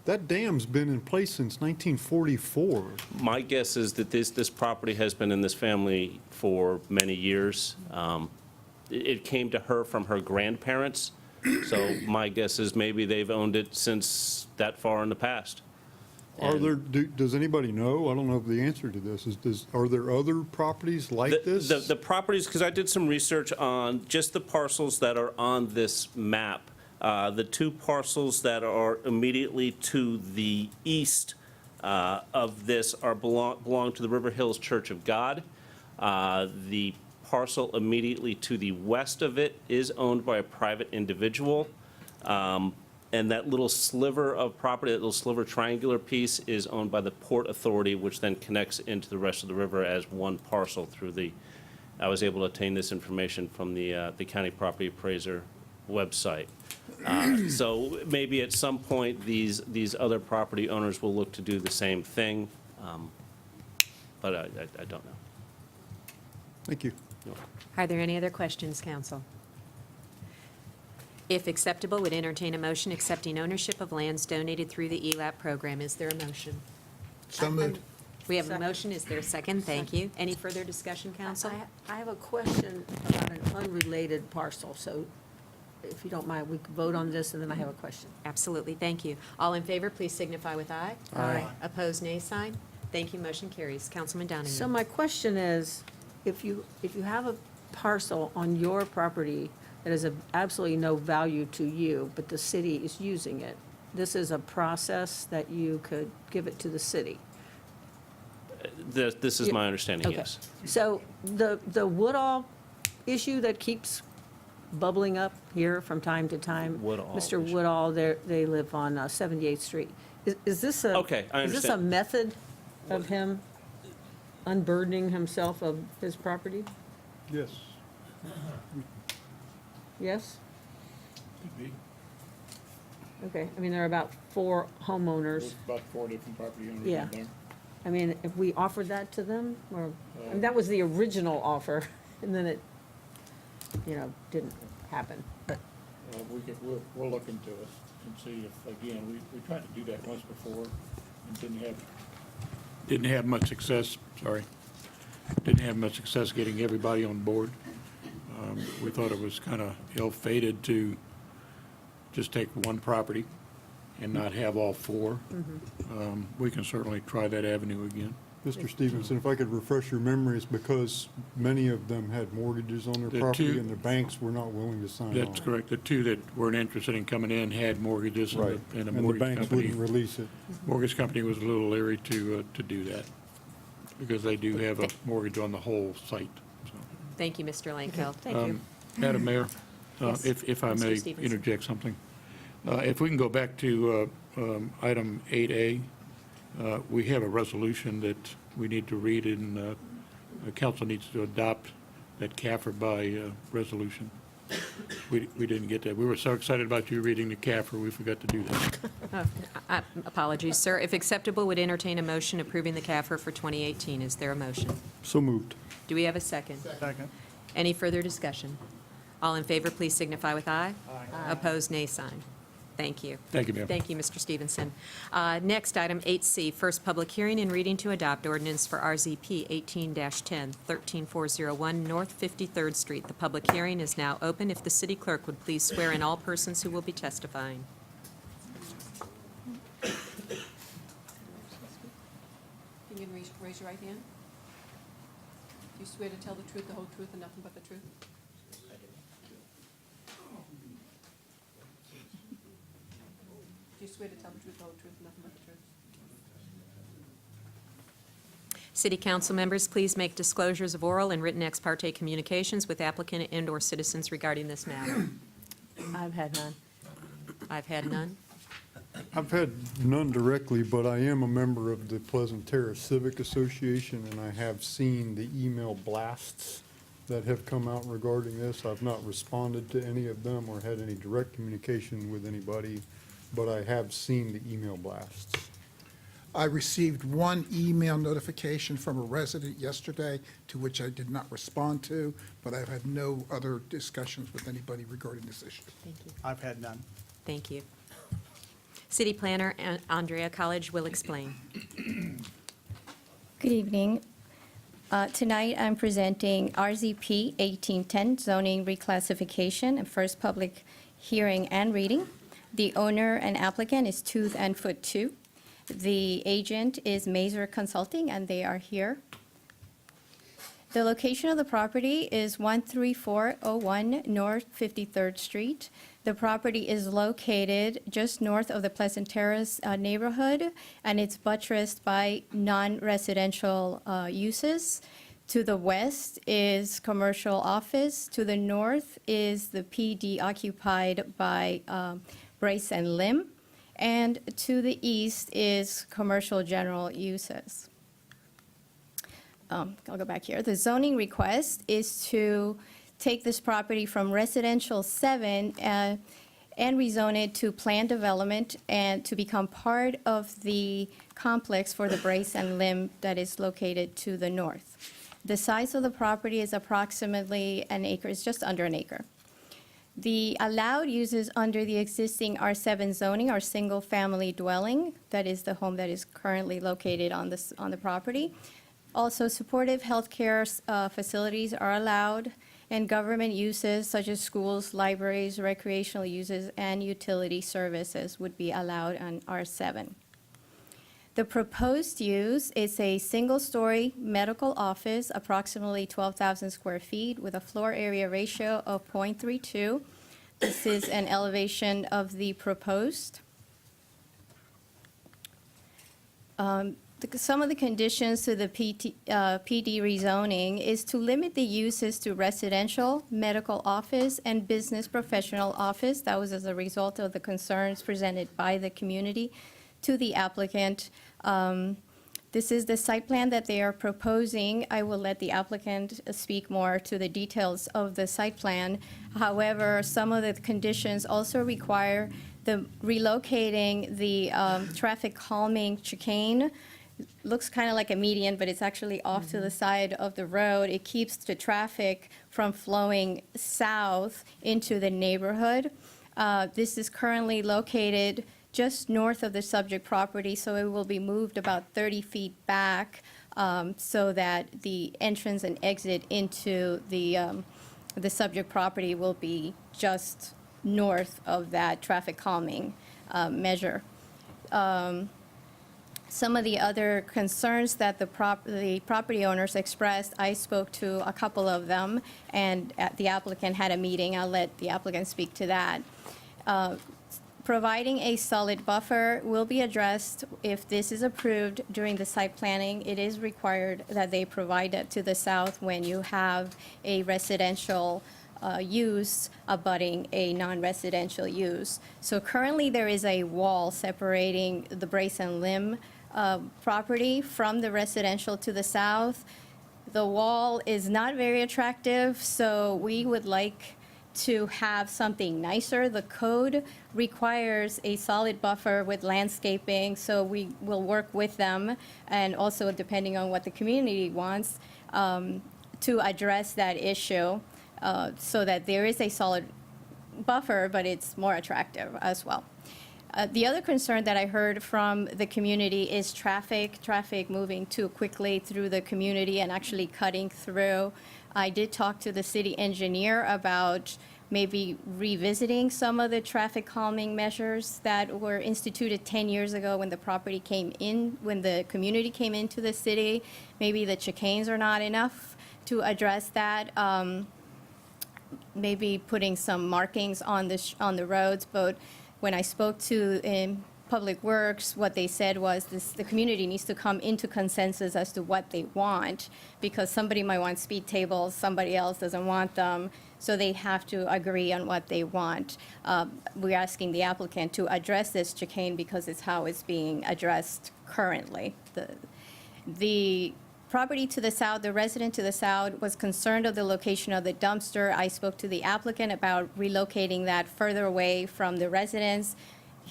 that dam's been in place since 1944. My guess is that this property has been in this family for many years. It came to her from her grandparents, so my guess is maybe they've owned it since that far in the past. Are there, does anybody know? I don't know if the answer to this is, are there other properties like this? The properties, because I did some research on just the parcels that are on this map. The two parcels that are immediately to the east of this belong to the River Hills Church of God. The parcel immediately to the west of it is owned by a private individual. And that little sliver of property, that little sliver triangular piece, is owned by the Port Authority, which then connects into the rest of the river as one parcel through the, I was able to obtain this information from the county property appraiser website. So maybe at some point, these other property owners will look to do the same thing, but I don't know. Thank you. Are there any other questions, council? If acceptable, would entertain a motion accepting ownership of lands donated through the ELAP program. Is there a motion? So moved. We have a motion. Is there a second? Thank you. Any further discussion, council? I have a question about an unrelated parcel, so if you don't mind, we could vote on this, and then I have a question. Absolutely. Thank you. All in favor, please signify with aye. Aye. Opposed, nay sign. Thank you. Motion carries. Councilman So Donahue. my question is, if you have a parcel on your property that is of absolutely no value to you, but the city is using it, this is a process that you could give it to the city? This is my understanding, Okay. yes. So the Woodall issue that keeps bubbling up here from time to time. Woodall Mr. issue. Woodall, they live on 78th Street. Is this a? Okay, I Is this a understand. method of him unburdening himself of his property? Yes. Yes? Okay, I mean, there are about 4 homeowners. About 4 different property owners Yeah. in there. I mean, if we offered that to them, or, I mean, that was the original offer, and then it, didn't happen. But We'll look into it and see if, again, we tried to do that once before and didn't have much success, didn't have much success getting everybody on board. We thought it was kind of ill-fated to just take one property and not have all 4. We can certainly try that avenue again. Mr. Stevenson, if I could refresh your memories, because many of them had mortgages on their The property two- and the banks were not willing to sign on. That's correct. The 2 that weren't interested in coming in had mortgages, and Right, the and the mortgage banks company, wouldn't release it. mortgage company was a little leery to do that, because they do have a mortgage on the whole site. So, Thank you, Mr. Langfeld. Thank you. Madam Mayor, Yes, if I Mr. may Stevenson. interject something. If we can go back to item 8A, we have a resolution that we need to read, and the council needs to adopt that CAFR by resolution. We didn't get that. We were so excited about you reading the CAFR, we forgot to do that. Apologies, sir. If acceptable, would entertain a motion approving the CAFR for 2018. Is there a motion? So moved. Do we have a second? Second. Any further discussion? All in favor, please signify with aye. Aye. Opposed, nay sign. Thank you. Thank you, ma'am. Thank you, Mr. Stevenson. Next, item 8C, first public hearing and reading to adopt ordinance for RZP 18-10, 13401 North 53rd Street. The public hearing is now open. If the city clerk would please swear in all persons who will be testifying. Can you raise your right hand? Do you swear to tell the truth, the whole truth, and nothing but the truth? Do you swear to tell the truth, the whole truth, and nothing but the truth? City council members, please make disclosures of oral and written ex parte communications with applicant and/or citizens regarding this matter. I've had none. I've had none. I've had none directly, but I am a member of the Pleasant Terrace Civic Association, and I have seen the email blasts that have come out regarding this. I've not responded to any of them or had any direct communication with anybody, but I have seen the email blasts. I received one email notification from a resident yesterday, to which I did not respond to, but I've had no other discussions with anybody regarding this issue. Thank you. I've had none. Thank you. City Planner Andrea College will explain. Good evening. Tonight, I'm presenting RZP 1810 zoning reclassification and first public hearing and reading. The owner and applicant is Tooth and Foot 2. The agent is Mazer Consulting, and they are here. The location of the property is 13401 North 53rd Street. The property is located just north of the Pleasant Terrace neighborhood, and it's buttressed by non-residential uses. To the west is commercial office. To the north is the PD occupied by Brace and Lim. And to the east is commercial general uses. I'll go back here. The zoning request is to take this property from residential 7 and rezone it to planned development and to become part of the complex for the Brace and Lim that is located to the north. The size of the property is approximately an acre, it's just under an acre. The allowed uses under the existing R7 zoning are single-family dwelling. That is the home that is currently located on the property. Also, supportive healthcare facilities are allowed, and government uses such as schools, libraries, recreational uses, and utility services would be allowed on R7. The proposed use is a single-story medical office, approximately 12,000 square feet, with a floor area ratio of 0.32. This is an elevation of the proposed. Some of the conditions to the PD rezoning is to limit the uses to residential, medical office, and business professional office. That was as a result of the concerns presented by the community to the applicant. This is the site plan that they are proposing. I will let the applicant speak more to the details of the site plan. However, some of the conditions also require the relocating the traffic calming chicane. Looks kind of like a median, but it's actually off to the side of the road. It keeps the traffic from flowing south into the neighborhood. This is currently located just north of the subject property, so it will be moved about 30 feet back so that the entrance and exit into the subject property will be just north of that traffic calming measure. Some of the other concerns that the property owners expressed, I spoke to a couple of them, and the applicant had a meeting. I'll let the applicant speak to that. Providing a solid buffer will be addressed if this is approved during the site planning. It is required that they provide it to the south when you have a residential use abutting a non-residential use. So currently there is a wall separating the Brace and Lim property from the residential to the south. The wall is not very attractive, so we would like to have something nicer. The code requires a solid buffer with landscaping, so we will work with them, and also depending on what the community wants, to address that issue so that there is a solid buffer, but it's more attractive as well. The other concern that I heard from the community is traffic moving too quickly through the community and actually cutting through. I did talk to the city engineer about maybe revisiting some of the traffic calming measures that were instituted 10 years ago when the property came in, when the community came into the city. Maybe the chicanes are not enough to address that. Maybe putting some markings on the roads, but when I spoke to Public Works, what they said was the community needs to come into consensus as to what they want, because somebody might want speed tables, somebody else doesn't want them, so they have to agree on what they want. We're asking the applicant to address this chicane because it's how it's being addressed currently. The property to the south, the resident to the south was concerned of the location of the dumpster. I spoke to the applicant about relocating that further away from the residence.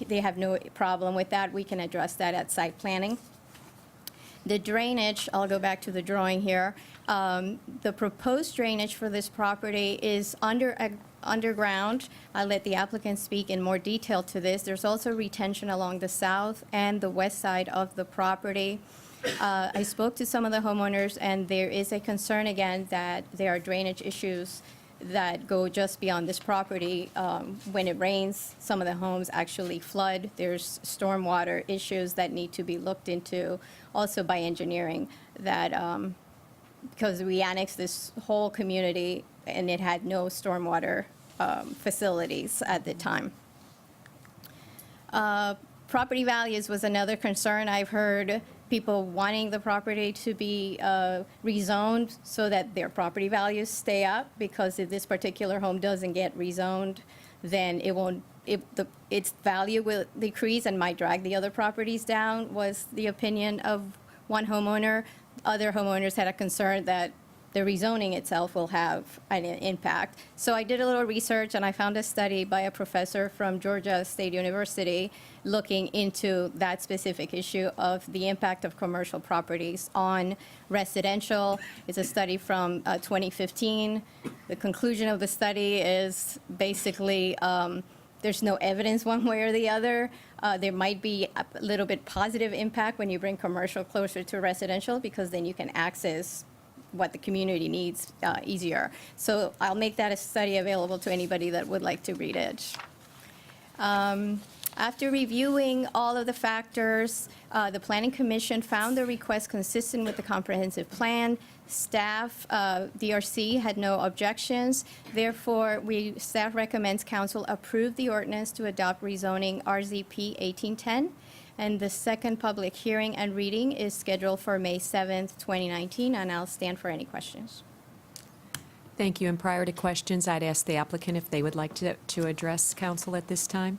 they have no problem with that. We can address that at site planning. The drainage, I'll go back to the drawing here. The proposed drainage for this property is underground. I'll let the applicant speak in more detail to this. There's also retention along the south and the west side of the property. I spoke to some of the homeowners, and there is a concern again that there are drainage issues that go just beyond this property. When it rains, some of the homes actually flood. There's stormwater issues that need to be looked into also by engineering, that because we annexed this whole community and it had no stormwater facilities at the time. Property values was another concern. I've heard people wanting the property to be rezoned so that their property values stay up, because if this particular home doesn't get rezoned, then it won't, its value will decrease and might drag the other properties down, was the opinion of one homeowner. Other homeowners had a concern that the rezoning itself will have an impact. So I did a little research, and I found a study by a professor from Georgia State University looking into that specific issue of the impact of commercial properties on residential. It's a study from 2015. The conclusion of the study is basically there's no evidence one way or the other. There might be a little bit positive impact when you bring commercial closer to residential, because then you can access what the community needs easier. So I'll make that a study available to anybody that would like to read it. After reviewing all of the factors, the Planning Commission found the request consistent with the comprehensive plan. Staff, DRC, had no objections. Therefore, staff recommends council approve the ordinance to adopt rezoning RZP 1810. And the second public hearing and reading is scheduled for May 7th, 2019, and I'll stand for any questions. Thank you. And prior to questions, I'd ask the applicant if they would like to address council at this time.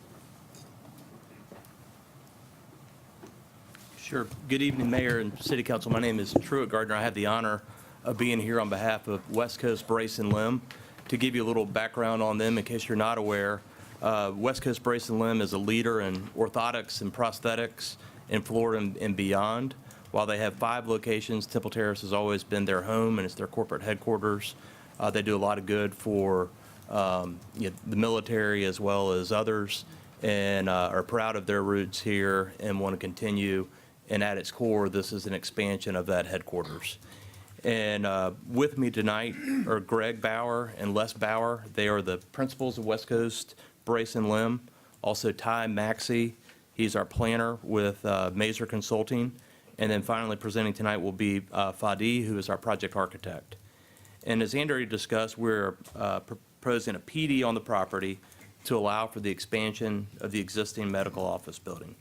Sure. Good evening, Mayor and City Council. My name is Truett Gardner. I have the honor of being here on behalf of West Coast Brace and Limb. To give you a little background on them, in case you're not aware, West Coast Brace and Limb is a leader in orthotics and prosthetics in Florida and beyond. While they have 5 locations, Temple Terrace has always been their home and it's their corporate headquarters. They do a lot of good for the military as well as others, and are proud of their roots here and want to continue. And at its core, this is an expansion of that headquarters. And with me tonight are Greg Bauer and Les Bauer. They are the principals of West Coast Brace and Limb. Also Ty Maxey, he's our planner with Mazer Consulting. And then finally presenting tonight will be Fadi, who is our project architect. And as Andrew discussed, we're proposing a PD on the property to allow for the expansion of the existing medical office building.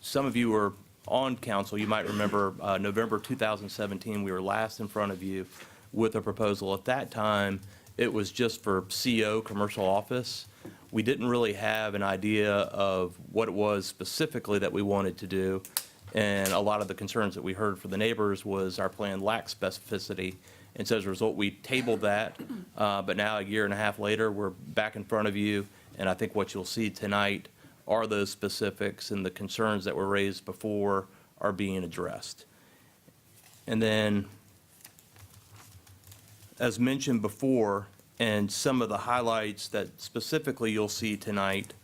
Some of you were on council, you might remember November 2017, we were last in front of you with a proposal. At that time, it was just for CO, commercial office. We didn't really have an idea of what it was specifically that we wanted to do. And a lot of the concerns that we heard from the neighbors was our plan lacked specificity. And so as a result, we tabled that. But now, a year and a half later, we're back in front of you. And I think what you'll see tonight are those specifics, and the concerns that were raised before are being addressed. And then, as mentioned before, and some of the highlights that specifically you'll see tonight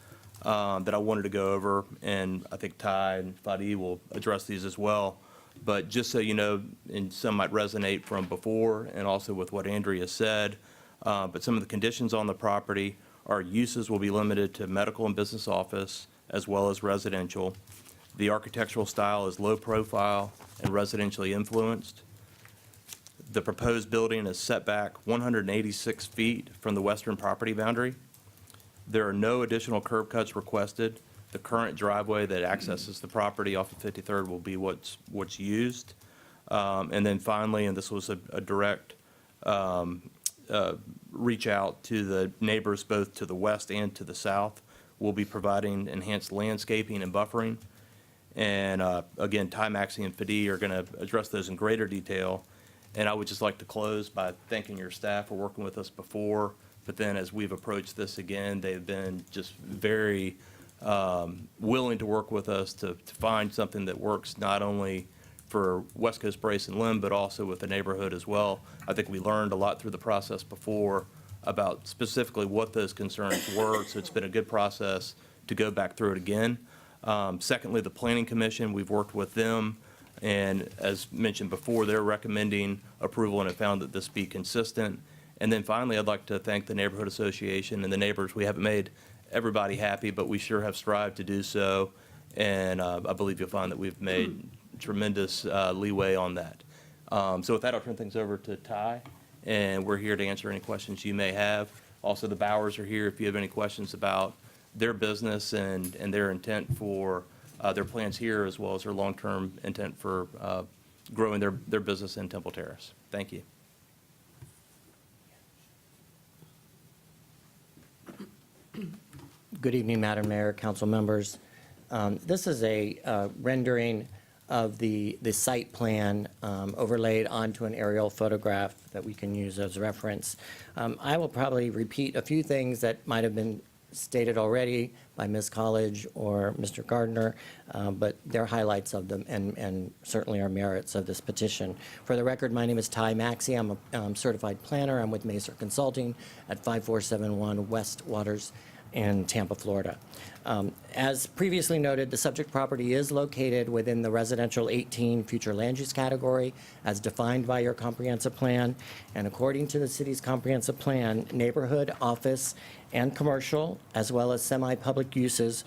that I wanted to go over, and I think Ty and Fadi will address these as well. But just so you know, and some might resonate from before and also with what Andrea said, but some of the conditions on the property, our uses will be limited to medical and business office as well as residential. The architectural style is low profile and residentially influenced. The proposed building is set back 186 feet from the western property boundary. There are no additional curb cuts requested. The current driveway that accesses the property off of 53rd will be what's used. And then finally, and this was a direct reach out to the neighbors both to the west and to the south, we'll be providing enhanced landscaping and buffering. And again, Ty Maxey and Fadi are going to address those in greater detail. And I would just like to close by thanking your staff for working with us before. But then as we've approached this again, they've been just very willing to work with us to find something that works not only for West Coast Brace and Limb, but also with the neighborhood as well. I think we learned a lot through the process before about specifically what those concerns were, so it's been a good process to go back through it again. Secondly, the Planning Commission, we've worked with them, and as mentioned before, they're recommending approval and have found that this be consistent. And then finally, I'd like to thank the Neighborhood Association and the neighbors. We haven't made everybody happy, but we sure have strived to do so, and I believe you'll find that we've made tremendous leeway on that. So with that, I'll turn things over to Ty, and we're here to answer any questions you may have. Also, the Bowers are here if you have any questions about their business and their intent for their plans here, as well as their long-term intent for growing their business in Temple Terrace. Thank you. Good evening, Madam Mayor, council members. This is a rendering of the site plan overlaid onto an aerial photograph that we can use as reference. I will probably repeat a few things that might have been stated already by Ms. College or Mr. Gardner, but they're highlights of them and certainly are merits of this petition. For the record, my name is Ty Maxey. I'm a certified planner. I'm with Macer Consulting at 5471 West Waters in Tampa, Florida. As previously noted, the subject property is located within the residential 18 future land use category as defined by your comprehensive plan. And according to the city's comprehensive plan, neighborhood, office, and commercial, as well as semi-public uses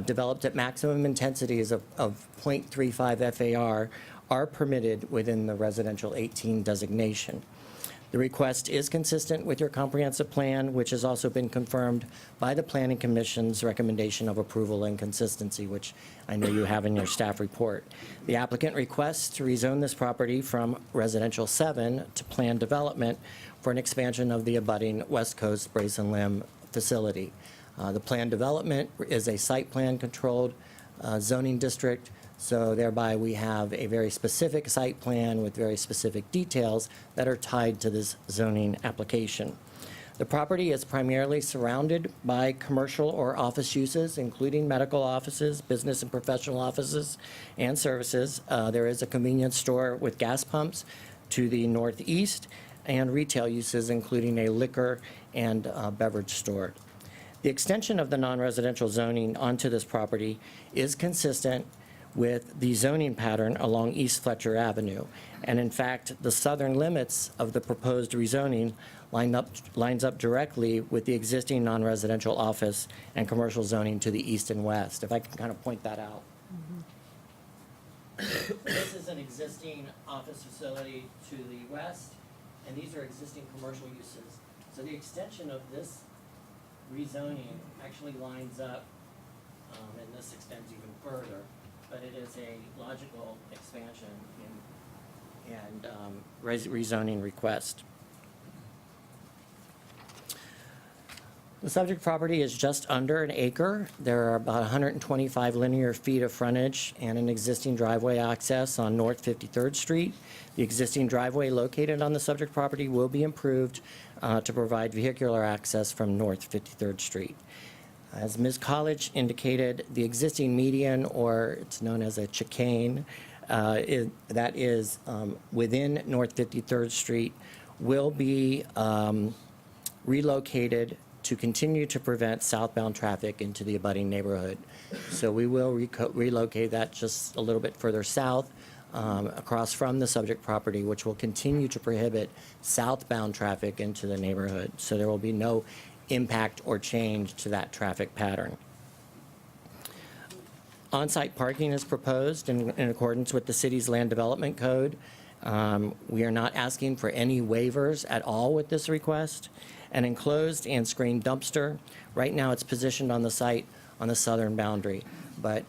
developed at maximum intensities of 0.35 FAR are permitted within the residential 18 designation. The request is consistent with your comprehensive plan, which has also been confirmed by the Planning Commission's recommendation of approval and consistency, which I know you have in your staff report. The applicant requests to rezone this property from residential 7 to planned development for an expansion of the abutting West Coast Brace and Limb facility. The planned development is a site plan controlled zoning district, so thereby we have a very specific site plan with very specific details that are tied to this zoning application. The property is primarily surrounded by commercial or office uses, including medical offices, business and professional offices, and services. There is a convenience store with gas pumps to the northeast, and retail uses, including a liquor and beverage store. The extension of the non-residential zoning onto this property is consistent with the zoning pattern along East Fletcher Avenue. And in fact, the southern limits of the proposed rezoning lines up directly with the existing non-residential office and commercial zoning to the east and west. If I can kind of point that out. This is an existing office facility to the west, and these are existing commercial uses. So the extension of this rezoning actually lines up, and this extends even further, but it is a logical expansion and rezoning request. The subject property is just under an acre. There are about 125 linear feet of frontage and an existing driveway access on North 53rd Street. The existing driveway located on the subject property will be improved to provide vehicular access from North 53rd Street. As Ms. College indicated, the existing median, or it's known as a chicane, that is within North 53rd Street, will be relocated to continue to prevent southbound traffic into the abutting neighborhood. So we will relocate that just a little bit further south, across from the subject property, which will continue to prohibit southbound traffic into the neighborhood. So there will be no impact or change to that traffic pattern. On-site parking is proposed in accordance with the city's land development code. We are not asking for any waivers at all with this request. An enclosed and screened dumpster, right now it's positioned on the site on the southern boundary. But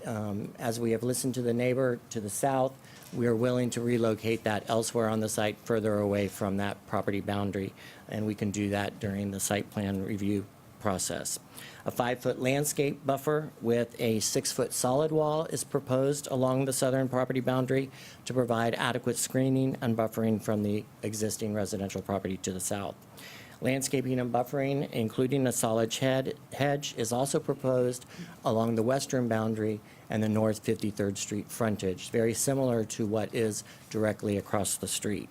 as we have listened to the neighbor to the south, we are willing to relocate that elsewhere on the site further away from that property boundary, and we can do that during the site plan review process. A 5-foot landscape buffer with a 6-foot solid wall is proposed along the southern property boundary to provide adequate screening and buffering from the existing residential property to the south. Landscaping and buffering, including a solid hedge, is also proposed along the western boundary and the North 53rd Street frontage, very similar to what is directly across the street.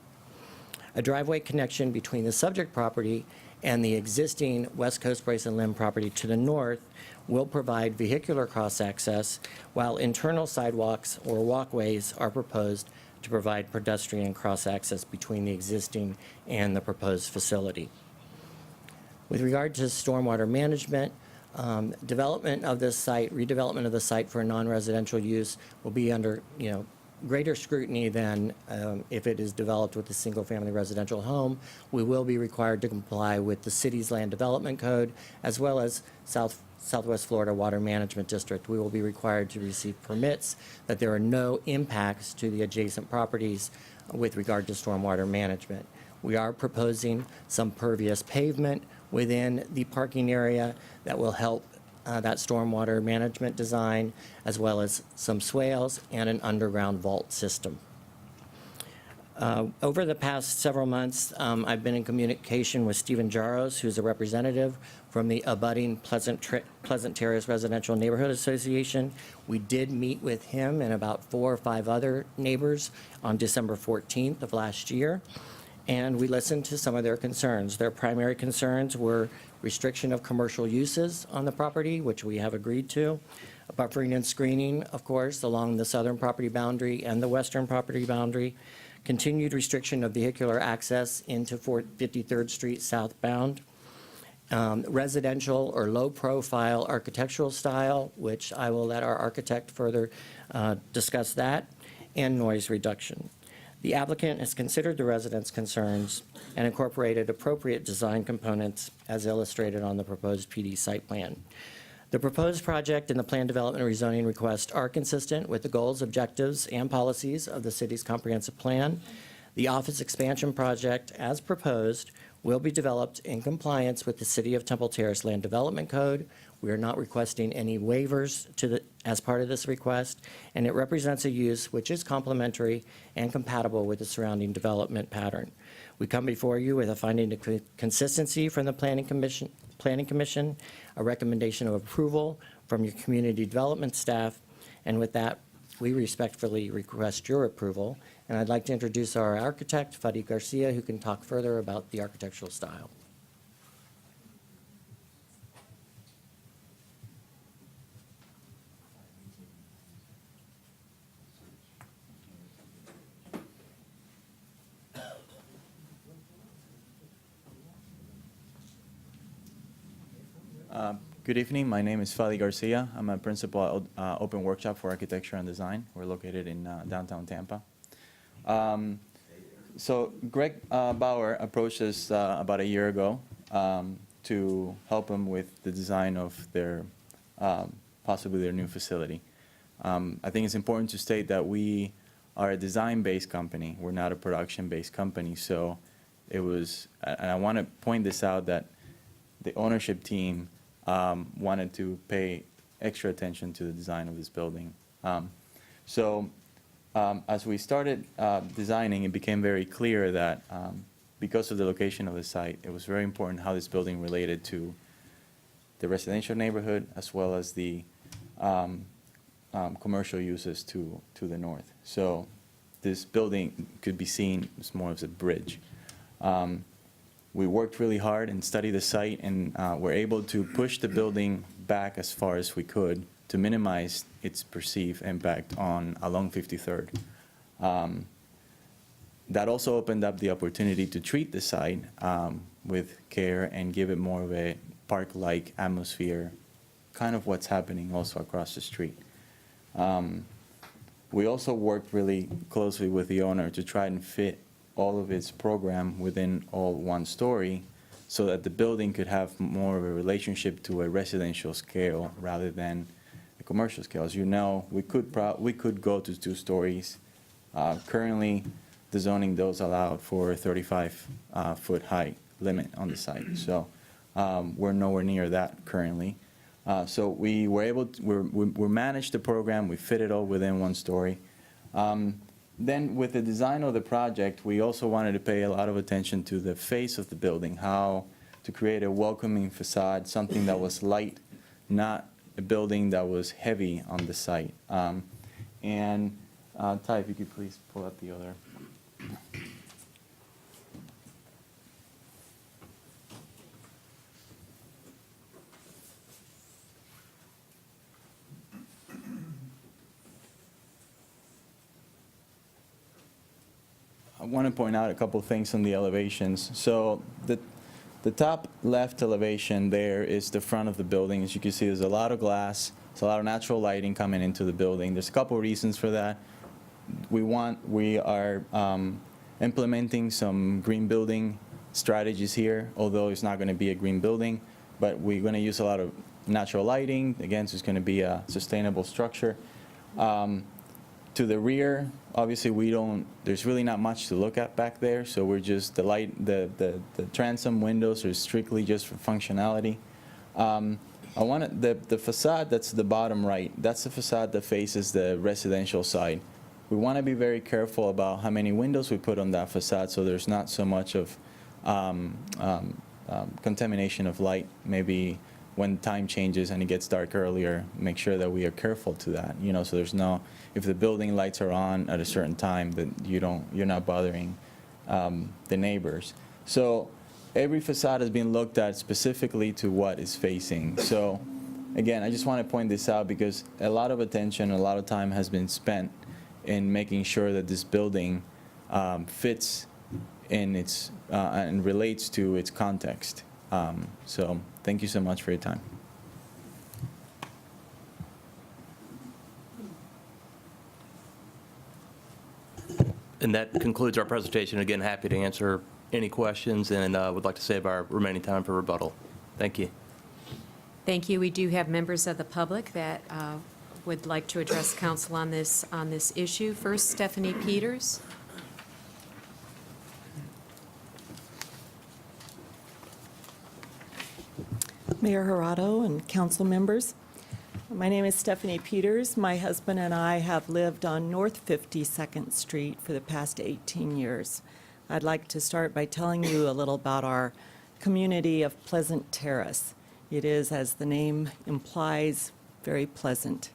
A driveway connection between the subject property and the existing West Coast Brace and Limb property to the north will provide vehicular cross-access, while internal sidewalks or walkways are proposed to provide pedestrian cross-access between the existing and the proposed facility. With regard to stormwater management, development of this site, redevelopment of the site for non-residential use will be under, greater scrutiny than if it is developed with a single-family residential home. We will be required to comply with the city's land development code, as well as Southwest Florida Water Management District. We will be required to receive permits that there are no impacts to the adjacent properties with regard to stormwater management. We are proposing some pervious pavement within the parking area that will help that stormwater management design, as well as some swales and an underground vault system. Over the past several months, I've been in communication with Stephen Jaros, who's a representative from the abutting Pleasant Terrace Residential Neighborhood Association. We did meet with him and about 4 or 5 other neighbors on December 14th of last year, and we listened to some of their concerns. Their primary concerns were restriction of commercial uses on the property, which we have agreed to, buffering and screening, of course, along the southern property boundary and the western property boundary, continued restriction of vehicular access into 53rd Street southbound, residential or low-profile architectural style, which I will let our architect further discuss that, and noise reduction. The applicant has considered the residents' concerns and incorporated appropriate design components as illustrated on the proposed PD site plan. The proposed project and the plan development rezoning request are consistent with the goals, objectives, and policies of the city's comprehensive plan. The office expansion project, as proposed, will be developed in compliance with the City of Temple Terrace Land Development Code. We are not requesting any waivers as part of this request, and it represents a use which is complementary and compatible with the surrounding development pattern. We come before you with a finding of consistency from the Planning Commission, a recommendation of approval from your community development staff, and with that, we respectfully request your approval. And I'd like to introduce our architect, Fadi Garcia, who can talk further about the architectural style. Good evening. My name is Fadi Garcia. I'm a principal at Open Workshop for Architecture and Design. We're located in downtown Tampa. So Greg Bauer approached us about a year ago to help him with the design of their, possibly their new facility. I think it's important to state that we are a design-based company. We're not a production-based company. So it was, and I want to point this out, that the ownership team wanted to pay extra attention to the design of this building. As we started designing, it became very clear that because of the location of the site, it was very important how this building related to the residential neighborhood as well as the commercial uses to the north. So this building could be seen as more as a bridge. We worked really hard and studied the site, and were able to push the building back as far as we could to minimize its perceived impact along 53rd. That also opened up the opportunity to treat the site with care and give it more of a park-like atmosphere, kind of what's happening also across the street. We also worked really closely with the owner to try and fit all of its program within all one story, so that the building could have more of a relationship to a residential scale rather than a commercial scale. As you know, we could go to 2 stories. Currently, the zoning does allow for a 35-foot height limit on the site. So we're nowhere near that currently. So we were able to, we managed the program, we fit it all within 1 story. Then with the design of the project, we also wanted to pay a lot of attention to the face of the building, how to create a welcoming facade, something that was light, not a building that was heavy on the site. And Ty, if you could please pull up the other. I want to point out a couple things on the elevations. So the top left elevation there is the front of the building. As you can see, there's a lot of glass. There's a lot of natural lighting coming into the building. There's a couple reasons for that. We are implementing some green building strategies here, although it's not going to be a green building, but we're going to use a lot of natural lighting. Again, so it's going to be a sustainable structure. To the rear, obviously there's really not much to look at back there, so we're just, the transom windows are strictly just for functionality. The facade that's the bottom right, that's the facade that faces the residential side. We want to be very careful about how many windows we put on that facade so there's not so much of contamination of light. Maybe when time changes and it gets dark earlier, make sure that we are careful to that. So there's no, if the building lights are on at a certain time, that you're not bothering the neighbors. So every facade has been looked at specifically to what is facing. So again, I just want to point this out because a lot of attention, a lot of time has been spent in making sure that this building fits in its and relates to its context. So thank you so much for your time. And that concludes our presentation. Again, happy to answer any questions, and would like to save our remaining time for rebuttal. Thank you. Thank you. We do have members of the public that would like to address council on this issue. First, Stephanie Peters. Mayor Jurado and council members. My name is Stephanie Peters. My husband and I have lived on North 52nd Street for the past 18 years. I'd like to start by telling you a little about our community of Pleasant Terrace. It is, as the name implies, very pleasant.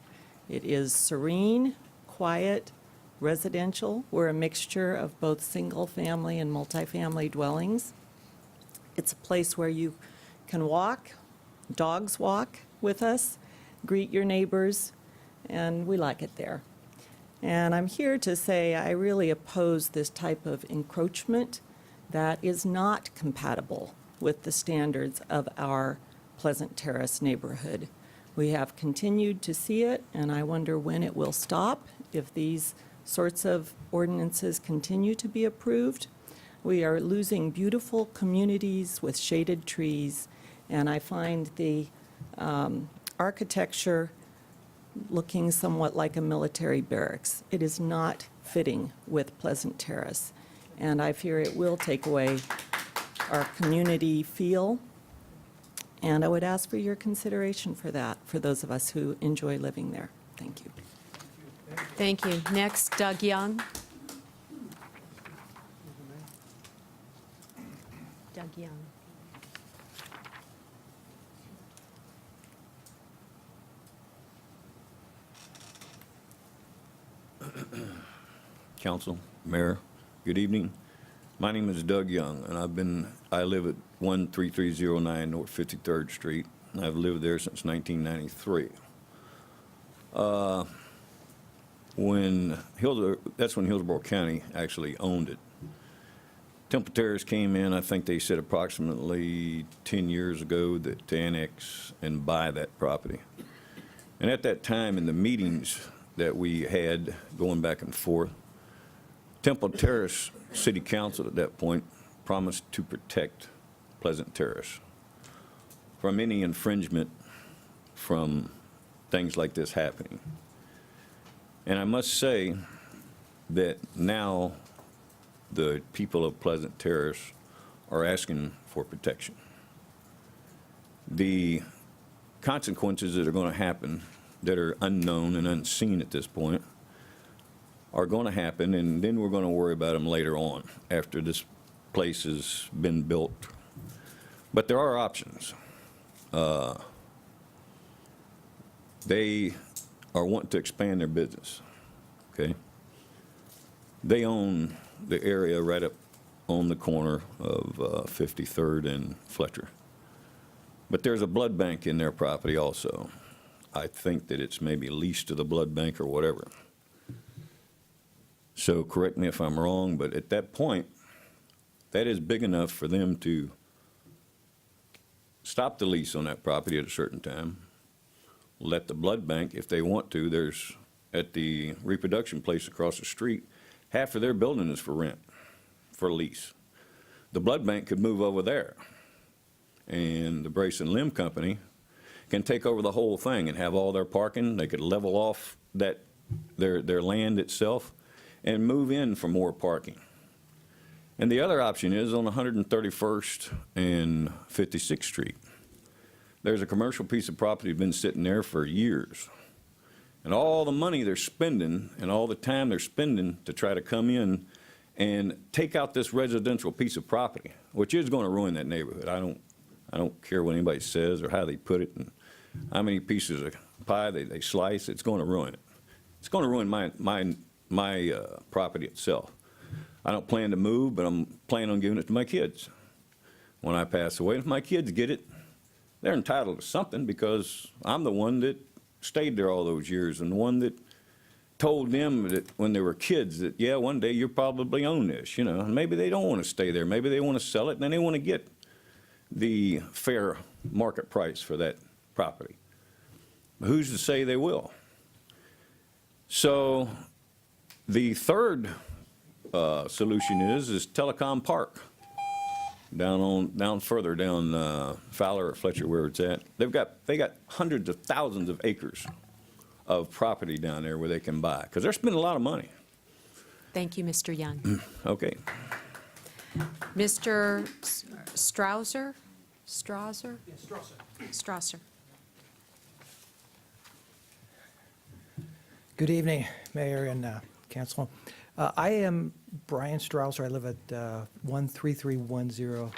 It is serene, quiet, residential. We're a mixture of both single-family and multifamily dwellings. It's a place where you can walk, dogs walk with us, greet your neighbors, and we like it there. And I'm here to say I really oppose this type of encroachment that is not compatible with the standards of our Pleasant Terrace neighborhood. We have continued to see it, and I wonder when it will stop if these sorts of ordinances continue to be approved. We are losing beautiful communities with shaded trees, and I find the architecture looking somewhat like a military barracks. It is not fitting with Pleasant Terrace, and I fear it will take away our community feel. And I would ask for your consideration for that, for those of us who enjoy living there. Thank you. Thank you. Next, Doug Young. Doug Young. Council, Mayor, good evening. My name is Doug Young, and I live at 13309 North 53rd Street. I've lived there since 1993. That's when Hillsborough County actually owned it. Temple Terrace came in, I think they said approximately 10 years ago to annex and buy that property. And at that time, in the meetings that we had going back and forth, Temple Terrace City Council at that point promised to protect Pleasant Terrace from any infringement from things like this happening. And I must say that now the people of Pleasant Terrace are asking for protection. The consequences that are going to happen that are unknown and unseen at this point are going to happen, and then we're going to worry about them later on after this place has been built. But there are options. They are wanting to expand their business, okay? They own the area right up on the corner of 53rd and Fletcher. But there's a blood bank in their property also. I think that it's maybe leased to the blood bank or whatever. So correct me if I'm wrong, but at that point, that is big enough for them to stop the lease on that property at a certain time, let the blood bank, if they want to, there's, at the reproduction place across the street, half of their building is for rent, for lease. The blood bank could move over there, and the Brace and Limb Company can take over the whole thing and have all their parking. They could level off that, their land itself and move in for more parking. And the other option is on 131st and 56th Street. There's a commercial piece of property that's been sitting there for years. And all the money they're spending and all the time they're spending to try to come in and take out this residential piece of property, which is going to ruin that neighborhood. I don't care what anybody says or how they put it and how many pieces of pie they slice. It's going to ruin it. It's going to ruin my property itself. I don't plan to move, but I'm planning on giving it to my kids when I pass away. If my kids get it, they're entitled to something because I'm the one that stayed there all those years and the one that told them that when they were kids that, yeah, one day you'll probably own this, you know. And maybe they don't want to stay there. Maybe they want to sell it, and then they want to get the fair market price for that property. But who's to say they will? So the third solution is Telecom Park down further down Fowler or Fletcher, where it's at. They got hundreds of thousands of acres of property down there where they can buy because they're spending a lot of money. Thank you, Mr. Young. Okay. Mr. Strauser? Strasser? Yes, Strasser. Strasser. Good evening, Mayor and Council. I am Brian Strausser. I live at 13310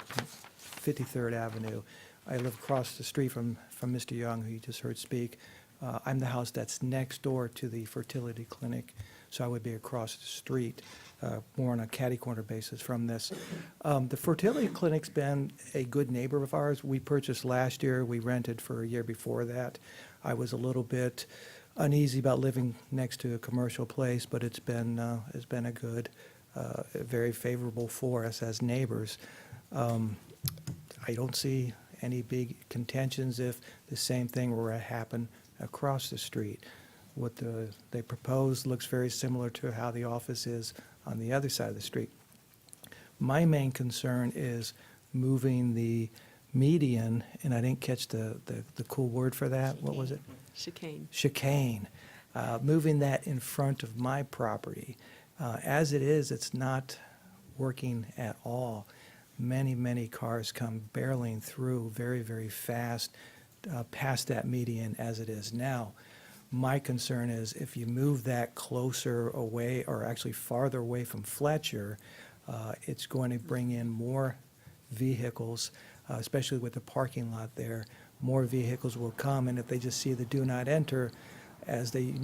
53rd Avenue. I live across the street from Mr. Young, who you just heard speak. I'm the house that's next door to the fertility clinic, so I would be across the street, more on a catty-corner basis from this. The fertility clinic's been a good neighbor of ours. We purchased last year. We rented for a year before that. I was a little bit uneasy about living next to a commercial place, but it's been a good, very favorable for us as neighbors. I don't see any big contentions if the same thing were to happen across the street. What they proposed looks very similar to how the office is on the other side of the street. My main concern is moving the median, and I didn't catch the cool word for that. What was it? Chicane. Chicane. Moving that in front of my property. As it is, it's not working at all. Many cars come barreling through very, very fast past that median as it is now. My concern is if you move that closer away, or actually farther away from Fletcher, it's going to bring in more vehicles, especially with the parking lot there. More vehicles will come, and if they just see the do not enter, as they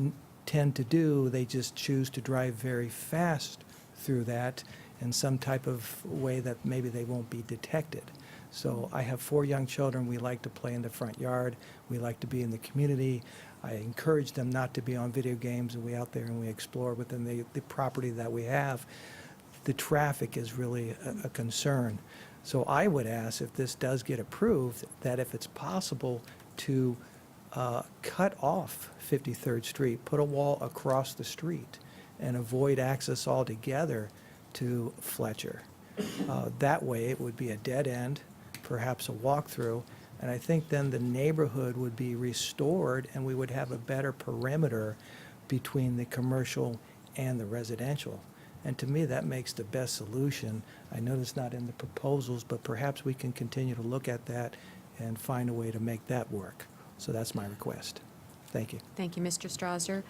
tend to do, they just choose to drive very fast through that in some type of way that maybe they won't be detected. So I have 4 young children. We like to play in the front yard. We like to be in the community. I encourage them not to be on video games, and we out there and we explore within the property that we have. The traffic is really a concern. So I would ask, if this does get approved, that if it's possible to cut off 53rd Street, put a wall across the street, and avoid access altogether to Fletcher. That way, it would be a dead end, perhaps a walkthrough, and I think then the neighborhood would be restored, and we would have a better perimeter between the commercial and the residential. And to me, that makes the best solution. I know it's not in the proposals, but perhaps we can continue to look at that and find a way to make that work. So that's my request. Thank you. Thank you, Mr. Strasser.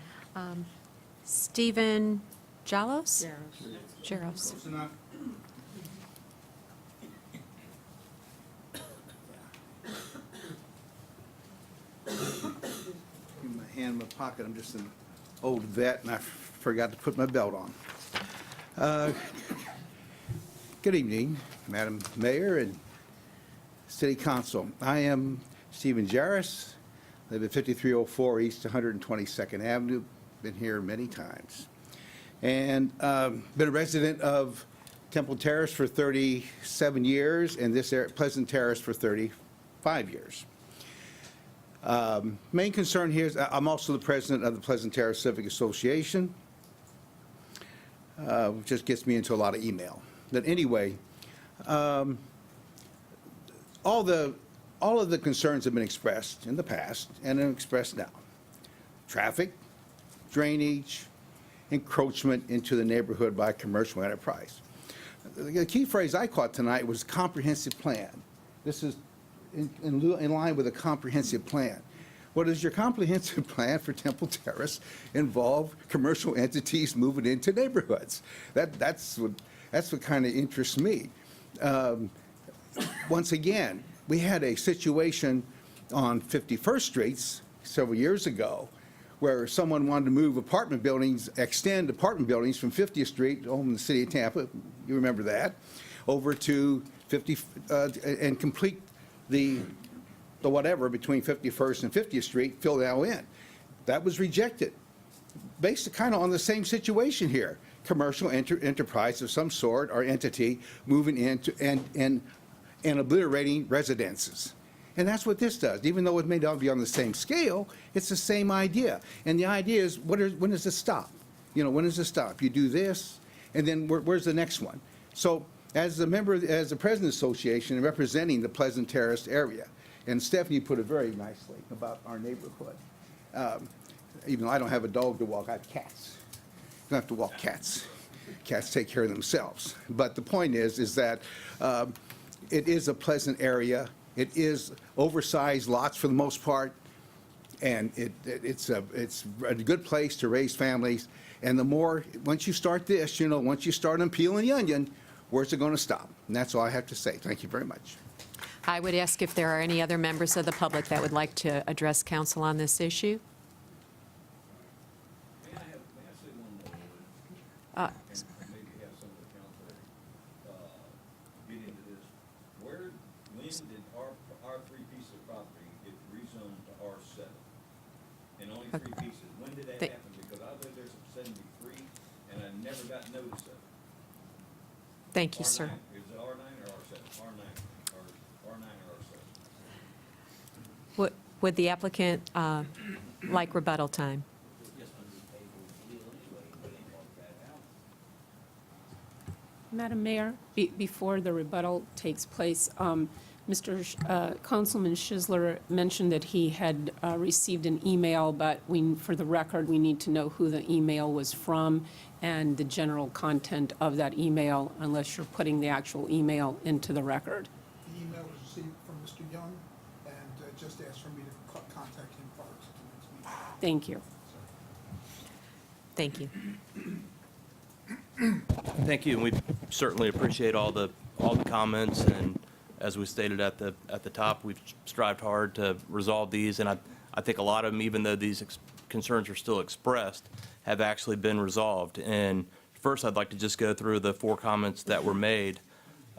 Stephen Jalos? Jaros. hand in my pocket. I'm just an old vet, and I forgot to put my belt on. Good evening, Madam Mayor and City Council. I am Stephen Jarris, live at 5304 East 122nd Avenue. Been here many times. And been a resident of Temple Terrace for 37 years, and this Pleasant Terrace for 35 years. Main concern here is I'm also the president of the Pleasant Terrace Civic Association, which just gets me into a lot of email. But anyway, all of the concerns have been expressed in the past and are expressed now. Traffic, drainage, encroachment into the neighborhood by commercial enterprise. The key phrase I caught tonight was comprehensive plan. This is in line with a comprehensive plan. What does your comprehensive plan for Temple Terrace involve commercial entities moving into neighborhoods? That's what kind of interests me. Once again, we had a situation on 51st Street several years ago where someone wanted to move apartment buildings, extend apartment buildings from 50th Street, home in the city of Tampa, you remember that, over to 50, and complete the whatever between 51st and 50th Street, fill that in. That was rejected, based kind of on the same situation here. Commercial enterprise of some sort or entity moving into and obliterating residences. And that's what this does. Even though it may not be on the same scale, it's the same idea. And the idea is, when does this stop? You know, when does this stop? You do this, and then where's the next one? So as a member, as the President's Association, and representing the Pleasant Terrace area, and Stephanie put it very nicely about our neighborhood. Even though I don't have a dog to walk, I have cats. You don't have to walk cats. Cats take care of themselves. But the point is that it is a pleasant area. It is oversized lots for the most part, and it's a good place to raise families. And the more, once you start this, you know, once you start on peeling the onion, where's it going to stop? And that's all I have to say. Thank you very much. I would ask if there are any other members of the public that would like to address council on this issue. When did our three pieces of property get rezoned to R7? And only three pieces. When did that happen? Because I lived there since 73, and I never got notice of it. Thank you, sir. Is it R9 or R7? R9 or R7? Would the applicant like rebuttal time? Madam Mayor, before the rebuttal takes place, Councilman Schizler mentioned that he had received an email, but for the record, we need to know who the email was from and the general content of that email, unless you're putting the actual email into the record. The email was received from Mr. Young, and just asked for me to contact him first. Thank you. Thank you. Thank you, and we certainly appreciate all the comments, and as we stated at the top, we've strived hard to resolve these, and I think a lot of them, even though these concerns are still expressed, have actually been resolved. And first, I'd like to just go through the 4 comments that were made.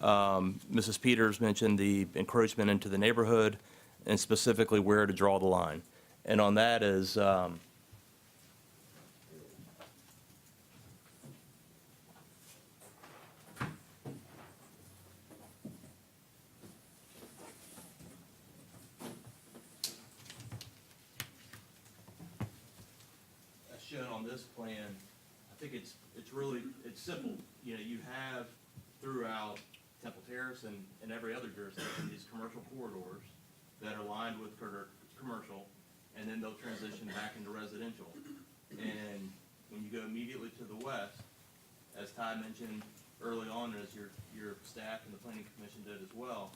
Mrs. Peters mentioned the encroachment into the neighborhood, and specifically where to draw the line. And on that is, shown on this plan, I think it's simple. You know, you have throughout Temple Terrace and every other jurisdiction these commercial corridors that are lined with commercial, and then they'll transition back into residential. And when you go immediately to the west, as Ty mentioned early on, as your staff and the Planning Commission did as well,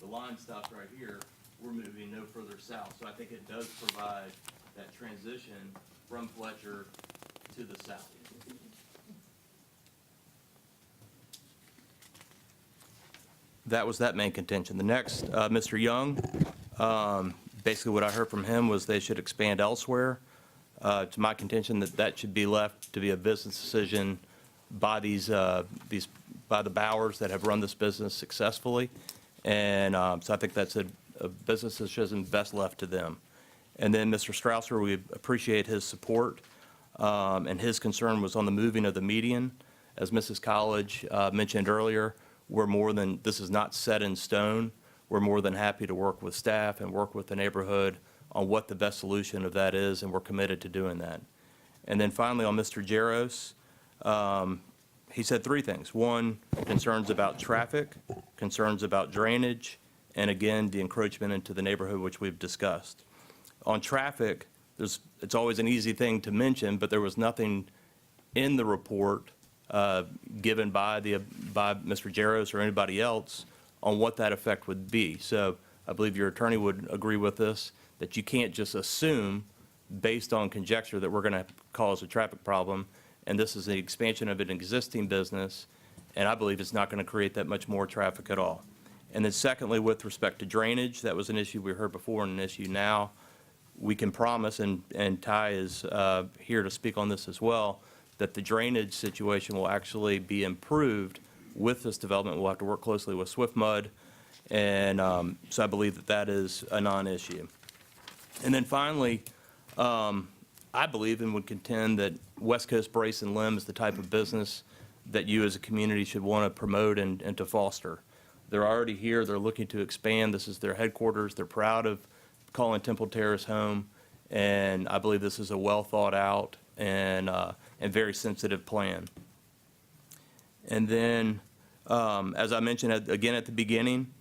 the line stops right here. We're moving no further south. So I think it does provide that transition from Fletcher to the south. That was that main contention. The next, Mr. Young, basically what I heard from him was they should expand elsewhere. It's my contention that that should be left to be a business decision by by the Bowers that have run this business successfully. And so I think that's a business decision best left to them. And then Mr. Strausser, we appreciate his support, and his concern was on the moving of the median. As Mrs. College mentioned earlier, this is not set in stone. We're more than happy to work with staff and work with the neighborhood on what the best solution of that is, and we're committed to doing that. And then finally, on Mr. Jaros, he said three things. One, concerns about traffic, concerns about drainage, and again, the encroachment into the neighborhood, which we've discussed. On traffic, it's always an easy thing to mention, but there was nothing in the report given by Mr. Jaros or anybody else on what that effect would be. So I believe your attorney would agree with this, that you can't just assume based on conjecture that we're going to cause a traffic problem, and this is the expansion of an existing business, and I believe it's not going to create that much more traffic at all. And then secondly, with respect to drainage, that was an issue we heard before and an issue now. We can promise, and Ty is here to speak on this as well, that the drainage situation will actually be improved with this development. We'll have to work closely with Swift Mud, and so I believe that that is a non-issue. And then finally, I believe and would contend that West Coast Brace and Limb is the type of business that you as a community should want to promote and to foster. They're already here. They're looking to expand. This is their headquarters. They're proud of calling Temple Terrace home, and I believe this is a well thought out and very sensitive plan. And then, as I mentioned again at the beginning,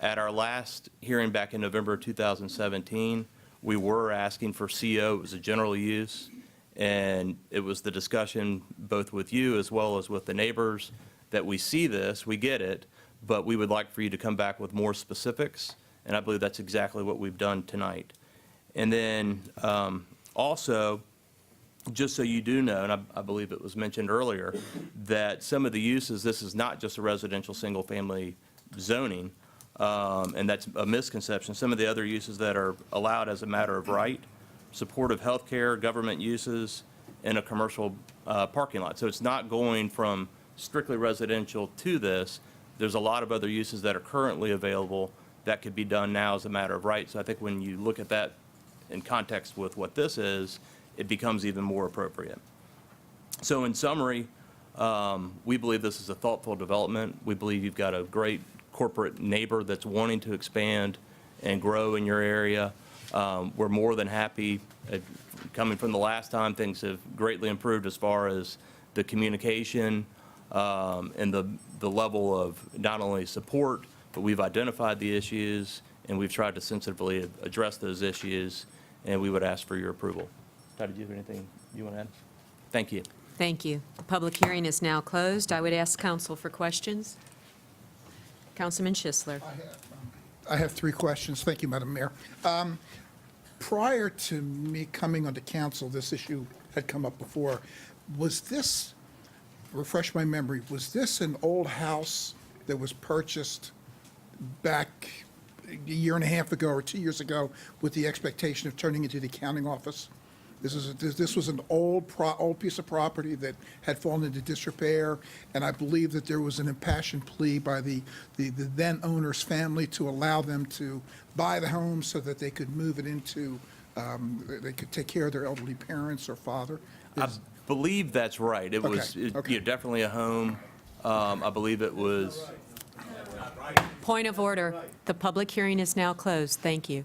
at our last hearing back in November of 2017, we were asking for CO. It was a general use, and it was the discussion both with you as well as with the neighbors that we see this, we get it, but we would like for you to come back with more specifics, and I believe that's exactly what we've done tonight. And then also, just so you do know, and I believe it was mentioned earlier, that some of the uses, this is not just a residential single-family zoning, and that's a misconception. Some of the other uses that are allowed as a matter of right, supportive health care, government uses, and a commercial parking lot. So it's not going from strictly residential to this. There's a lot of other uses that are currently available that could be done now as a matter of right. So I think when you look at that in context with what this is, it becomes even more appropriate. So in summary, we believe this is a thoughtful development. We believe you've got a great corporate neighbor that's wanting to expand and grow in your area. We're more than happy. Coming from the last time, things have greatly improved as far as the communication and the level of not only support, but we've identified the issues and we've tried to sensitively address those issues, and we would ask for your approval. Todd, did you have anything you want to add? Thank you. Thank you. The public hearing is now closed. I would ask council for questions. Councilman Schisler. I have three questions. Thank you, Madam Mayor. Prior to me coming onto council, this issue had come up before. Was this, refresh my memory, was this an old house that was purchased back a year and a half ago or 2 years ago with the expectation of turning into the accounting office? This was an old piece of property that had fallen into disrepair, and I believe that there was an impassioned plea by the then owner's family to allow them to buy the home so that they could move it into, they could take care of their elderly parents or father. I believe that's right. It was definitely a home. I believe it was. Point of order. The public hearing is now closed. Thank you.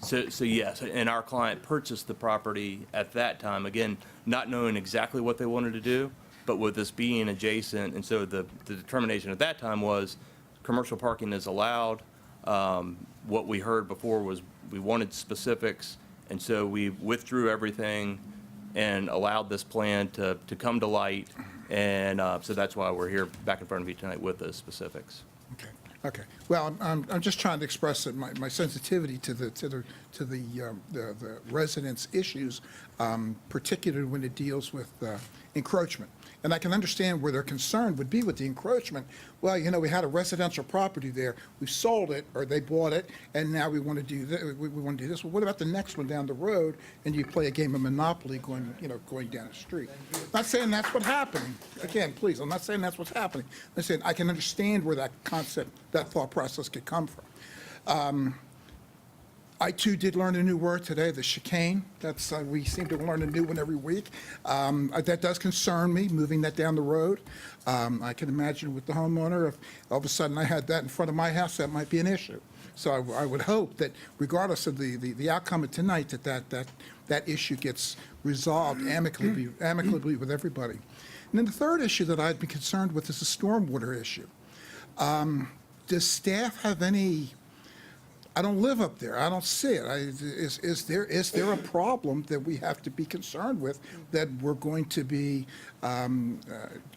So yes, and our client purchased the property at that time, again, not knowing exactly what they wanted to do, but with this being adjacent, and so the determination at that time was commercial parking is allowed. What we heard before was we wanted specifics, and so we withdrew everything and allowed this plan to come to light, and so that's why we're here back in front of you tonight with those specifics. Okay. Okay. Well, I'm just trying to express that my sensitivity to the residents' issues, particularly when it deals with encroachment. And I can understand where their concern would be with the encroachment. Well, you know, we had a residential property there, we sold it, or they bought it, and now we want to do this, we want to do this. Well, what about the next one down the road, and you play a game of Monopoly going down the street? I'm not saying that's what's happening. Again, please, I'm not saying that's what's happening. I'm saying I can understand where that concept, that thought process could come from. I too did learn a new word today, the chicane. That's we seem to learn a new one every week. That does concern me, moving that down the road. I can imagine with the homeowner, if all of a sudden I had that in front of my house, that might be an issue. So I would hope that regardless of the outcome of tonight, that issue gets resolved amicably with everybody. And then the third issue that I'd be concerned with is the stormwater issue. Does staff have any? I don't live up there. I don't see it. Is there a problem that we have to be concerned with, that we're going to be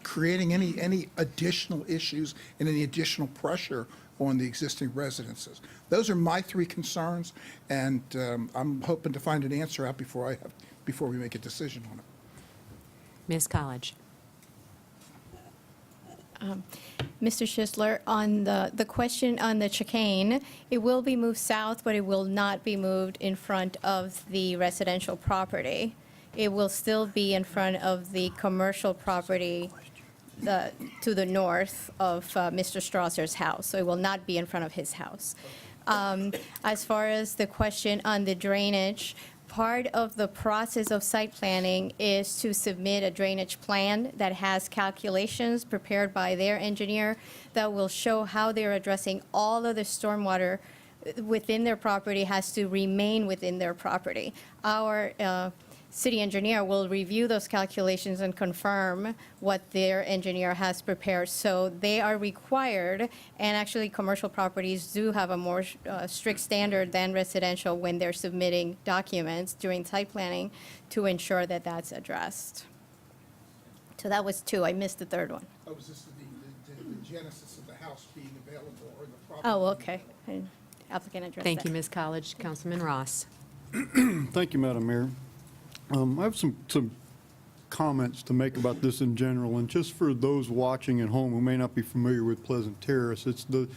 creating any additional issues and any additional pressure on the existing residences? Those are my three concerns, and I'm hoping to find an answer out before we make a decision on it. Ms. College. Mr. Schisler, on the question on the chicane, it will be moved south, but it will not be moved in front of the residential property. It will still be in front of the commercial property to the north of Mr. Strasser's house, so it will not be in front of his house. As far as the question on the drainage, part of the process of site planning is to submit a drainage plan that has calculations prepared by their engineer that will show how they're addressing all of the stormwater within their property has to remain within their property. Our city engineer will review those calculations and confirm what their engineer has prepared. So they are required, and actually commercial properties do have a more strict standard than residential when they're submitting documents during site planning to ensure that that's addressed. So that was two. I missed the third one. Oh, was this the genesis of the house being available or the property? Oh, okay. Applicant addressed that. Thank you, Ms. College. Councilman Ross. Thank you, Madam Mayor. I have some comments to make about this in general, and just for those watching at home who may not be familiar with Pleasant Terrace, it's the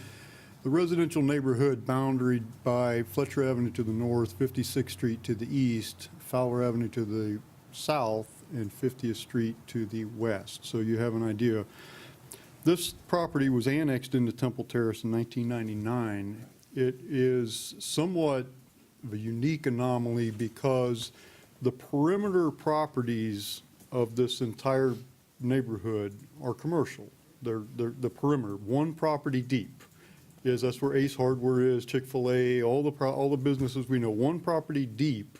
residential neighborhood boundaried by Fletcher Avenue to the north, 56th Street to the east, Fowler Avenue to the south, and 50th Street to the west. So you have an idea. This property was annexed into Temple Terrace in 1999. It is somewhat of a unique anomaly because the perimeter properties of this entire neighborhood are commercial. They're the perimeter, one property deep. That's where Ace Hardware is, Chick-fil-A, all the businesses we know. One property deep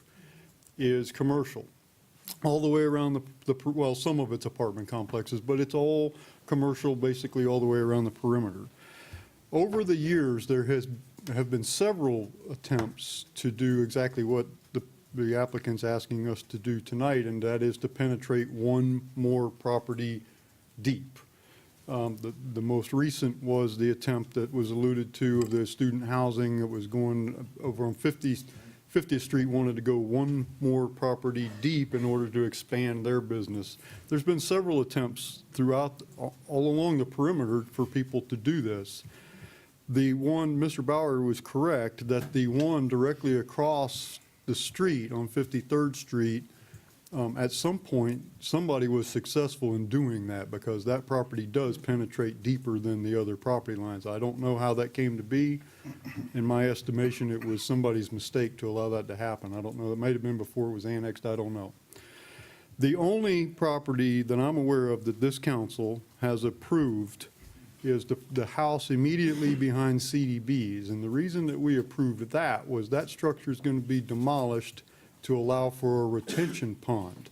is commercial. All the way around well, some of it's apartment complexes, but it's all commercial basically all the way around the perimeter. Over the years, there have been several attempts to do exactly what the applicant's asking us to do tonight, and that is to penetrate one more property deep. The most recent was the attempt that was alluded to of the student housing that was going over on 50th Street, wanted to go one more property deep in order to expand their business. There's been several attempts throughout, all along the perimeter for people to do this. The one, Mr. Bauer was correct, that the one directly across the street on 53rd Street, at some point, somebody was successful in doing that because that property does penetrate deeper than the other property lines. I don't know how that came to be. In my estimation, it was somebody's mistake to allow that to happen. I don't know. It might have been before it was annexed. I don't know. The only property that I'm aware of that this council has approved is the house immediately behind CDB's. And the reason that we approved that was that structure is going to be demolished to allow for a retention pond.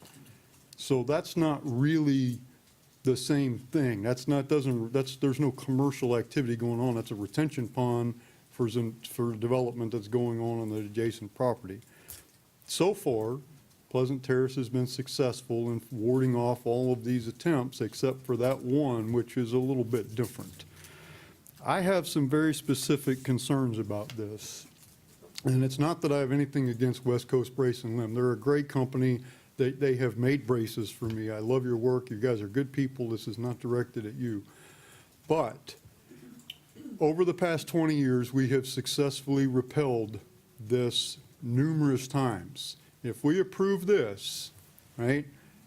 So that's not really the same thing. There's no commercial activity going on. That's a retention pond for development that's going on the adjacent property. So far, Pleasant Terrace has been successful in warding off all of these attempts except for that one, which is a little bit different. I have some very specific concerns about this. And it's not that I have anything against West Coast Brace and Limb. They're a great company. They have made braces for me. I love your work. You guys are good people. This is not directed at you. But over the past 20 years, we have successfully repelled this numerous times. If we approve this, right,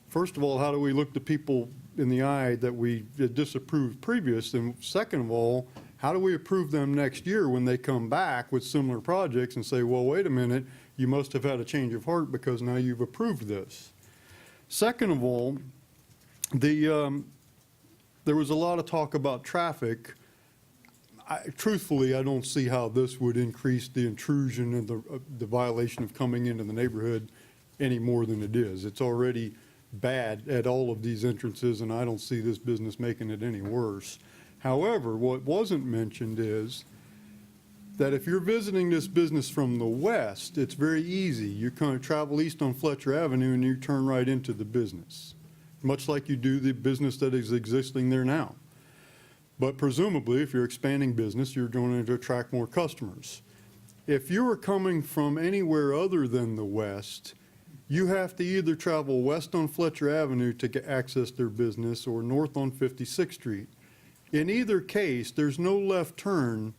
first of all, how do we look the people in the eye that we disapproved previous? And second of all, how do we approve them next year when they come back with similar projects and say, well, wait a minute, you must have had a change of heart because now you've approved this. Second of all, there was a lot of talk about traffic. Truthfully, I don't see how this would increase the intrusion and the violation of coming into the neighborhood any more than it is. It's already bad at all of these entrances, and I don't see this business making it any worse. However, what wasn't mentioned is that if you're visiting this business from the west, it's very easy. You kind of travel east on Fletcher Avenue and you turn right into the business, much like you do the business that is existing there now. But presumably, if you're expanding business, you're going to attract more customers. If you are coming from anywhere other than the west, you have to either travel west on Fletcher Avenue to access their business or north on 56th Street. In either case, there's no left turn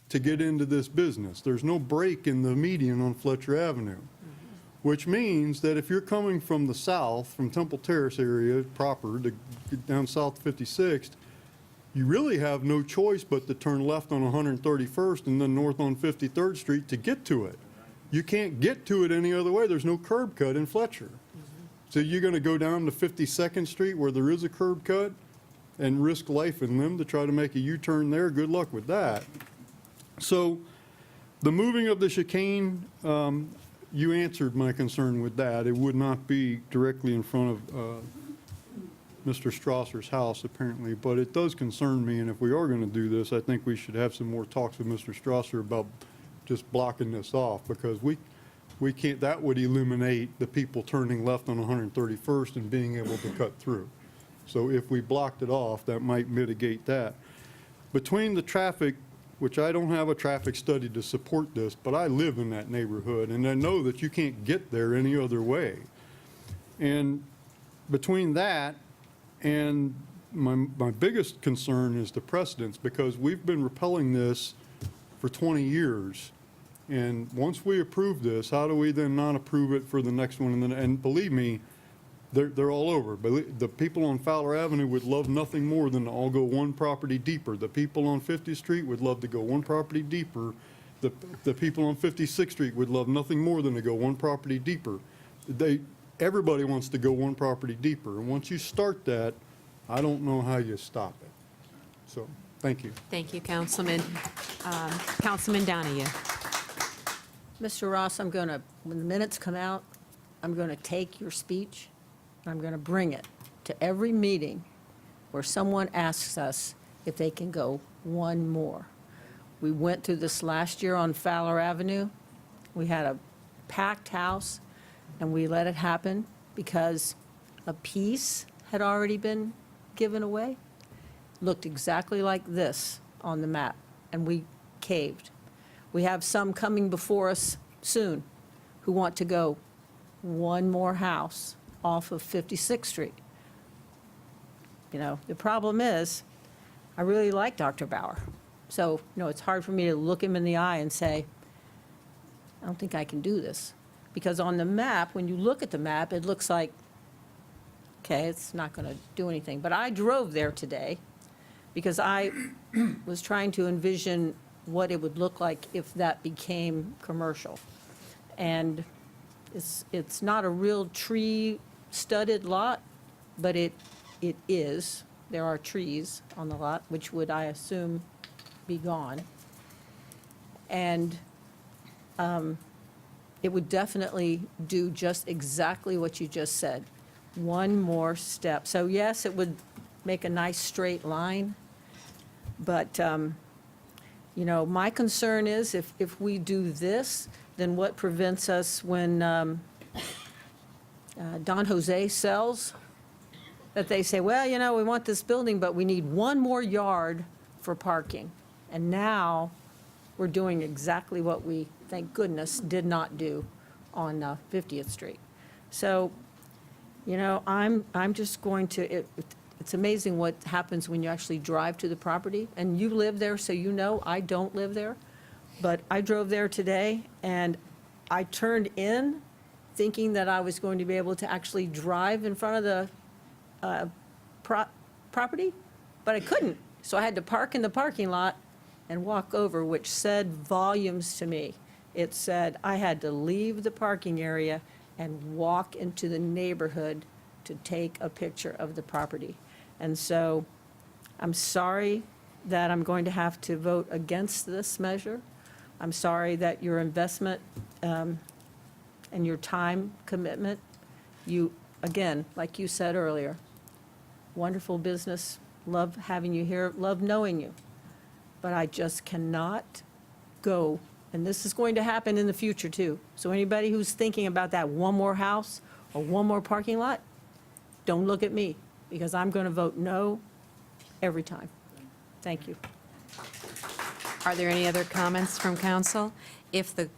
to get into this business. There's no break in the median on Fletcher Avenue, which means that if you're coming from the south, from Temple Terrace area proper to get down south 56th, you really have no choice but to turn left on 131st and then north on 53rd Street to get to it. You can't get to it any other way. There's no curb cut in Fletcher. So you're going to go down to 52nd Street where there is a curb cut and risk life and limb to try to make a U-turn there. Good luck with that. So the moving of the chicane, you answered my concern with that. It would not be directly in front of Mr. Strasser's house, apparently, but it does concern me, and if we are going to do this, I think we should have some more talks with Mr. Strasser about just blocking this off, because we can't, that would eliminate the people turning left on 131st and being able to cut through. So if we blocked it off, that might mitigate that. Between the traffic, which I don't have a traffic study to support this, but I live in that neighborhood, and I know that you can't get there any other way. And between that and my biggest concern is the precedence, because we've been repelling this for 20 years. And once we approve this, how do we then not approve it for the next one? And believe me, they're all over. The people on Fowler Avenue would love nothing more than to all go one property deeper. The people on 50th Street would love to go one property deeper. The people on 56th Street would love nothing more than to go one property deeper. Everybody wants to go one property deeper. And once you start that, I don't know how you stop it. So, thank you. Thank you, Councilman. Councilman Donahue. Mr. Ross, I'm going to, when the minutes come out, I'm going to take your speech, and I'm going to bring it to every meeting where someone asks us if they can go one more. We went through this last year on Fowler Avenue. We had a packed house, and we let it happen because a piece had already been given away. Looked exactly like this on the map, and we caved. We have some coming before us soon who want to go one more house off of 56th Street. You know, the problem is, I really like Dr. Bauer. So, you know, it's hard for me to look him in the eye and say, I don't think I can do this. Because on the map, when you look at the map, it looks like, okay, it's not going to do anything. But I drove there today because I was trying to envision what it would look like if that became commercial. And it's not a real tree-studded lot, but it is. There are trees on the lot, which would, I assume, be gone. And it would definitely do just exactly what you just said. One more step. So yes, it would make a nice straight line, but you know, my concern is if we do this, then what prevents us when Don Jose sells, that they say, well, you know, we want this building, but we need one more yard for parking. And now, we're doing exactly what we, thank goodness, did not do on 50th Street. So, you know, I'm just going to, it's amazing what happens when you actually drive to the property. And you live there, so you know I don't live there. But I drove there today, and I turned in thinking that I was going to be able to actually drive in front of the property, but I couldn't. So I had to park in the parking lot and walk over, which said volumes to me. It said I had to leave the parking area and walk into the neighborhood to take a picture of the property. And so I'm sorry that I'm going to have to vote against this measure. I'm sorry that your investment and your time commitment, you, again, like you said earlier, wonderful business, love having you here, love knowing you. But I just cannot go, and this is going to happen in the future too. So anybody who's thinking about that one more house or one more parking lot, don't look at me, because I'm going to vote no every time. Thank you. Are there any other comments from council? If the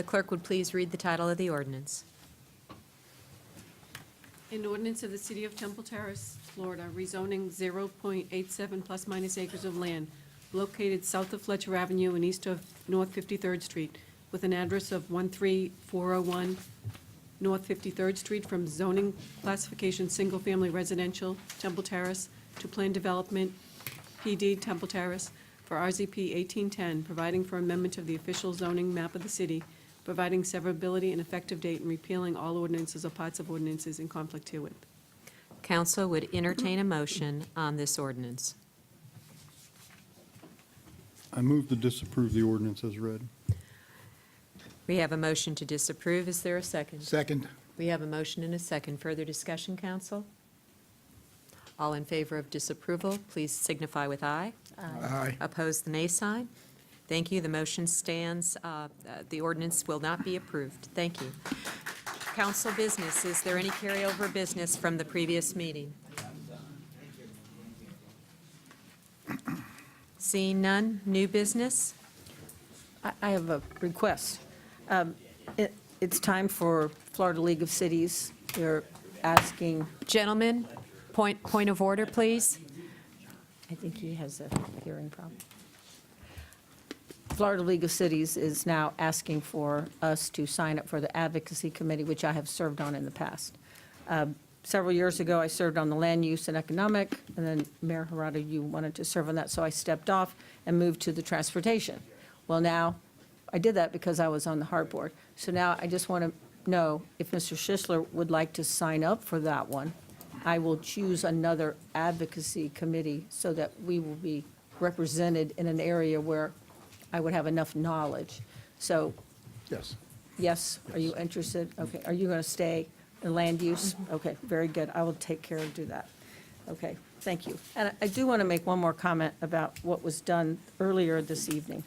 clerk would please read the title of the ordinance. An ordinance of the City of Temple Terrace, Florida, rezoning 0.87 plus minus acres of land located south of Fletcher Avenue and east of North 53rd Street with an address of 13401 North 53rd Street from zoning classification single-family residential, Temple Terrace, to planned development, PD, Temple Terrace, for RZP 1810, providing for amendment of the official zoning map of the city, providing severability and effective date, and repealing all ordinances or parts of ordinances in conflict herewith. Council would entertain a motion on this ordinance. I move to disapprove the ordinance as read. We have a motion to disapprove. Is there a second? Second. We have a motion and a second. Further discussion, council? All in favor of disapproval, please signify with aye. Aye. Opposed, the nay sign. Thank you. The motion stands. The ordinance will not be approved. Thank you. Council business. Is there any carryover business from the previous meeting? Seeing none. New business? I have a request. It's time for Florida League of Cities. They're asking, Gentlemen, point of order, please. I think he has a hearing problem. Florida League of Cities is now asking for us to sign up for the advocacy committee, which I have served on in the past. Several years ago, I served on the land use and economic, and then Mayor Harada, you wanted to serve on that, so I stepped off and moved to the transportation. Well, now, I did that because I was on the HART board. So now I just want to know if Mr. Schisler would like to sign up for that one. I will choose another advocacy committee so that we will be represented in an area where I would have enough knowledge. So, Yes. yes, are you interested? Okay, are you going to stay in land use? Okay, very good. I will take care of do that. Okay, thank you. And I do want to make one more comment about what was done earlier this evening.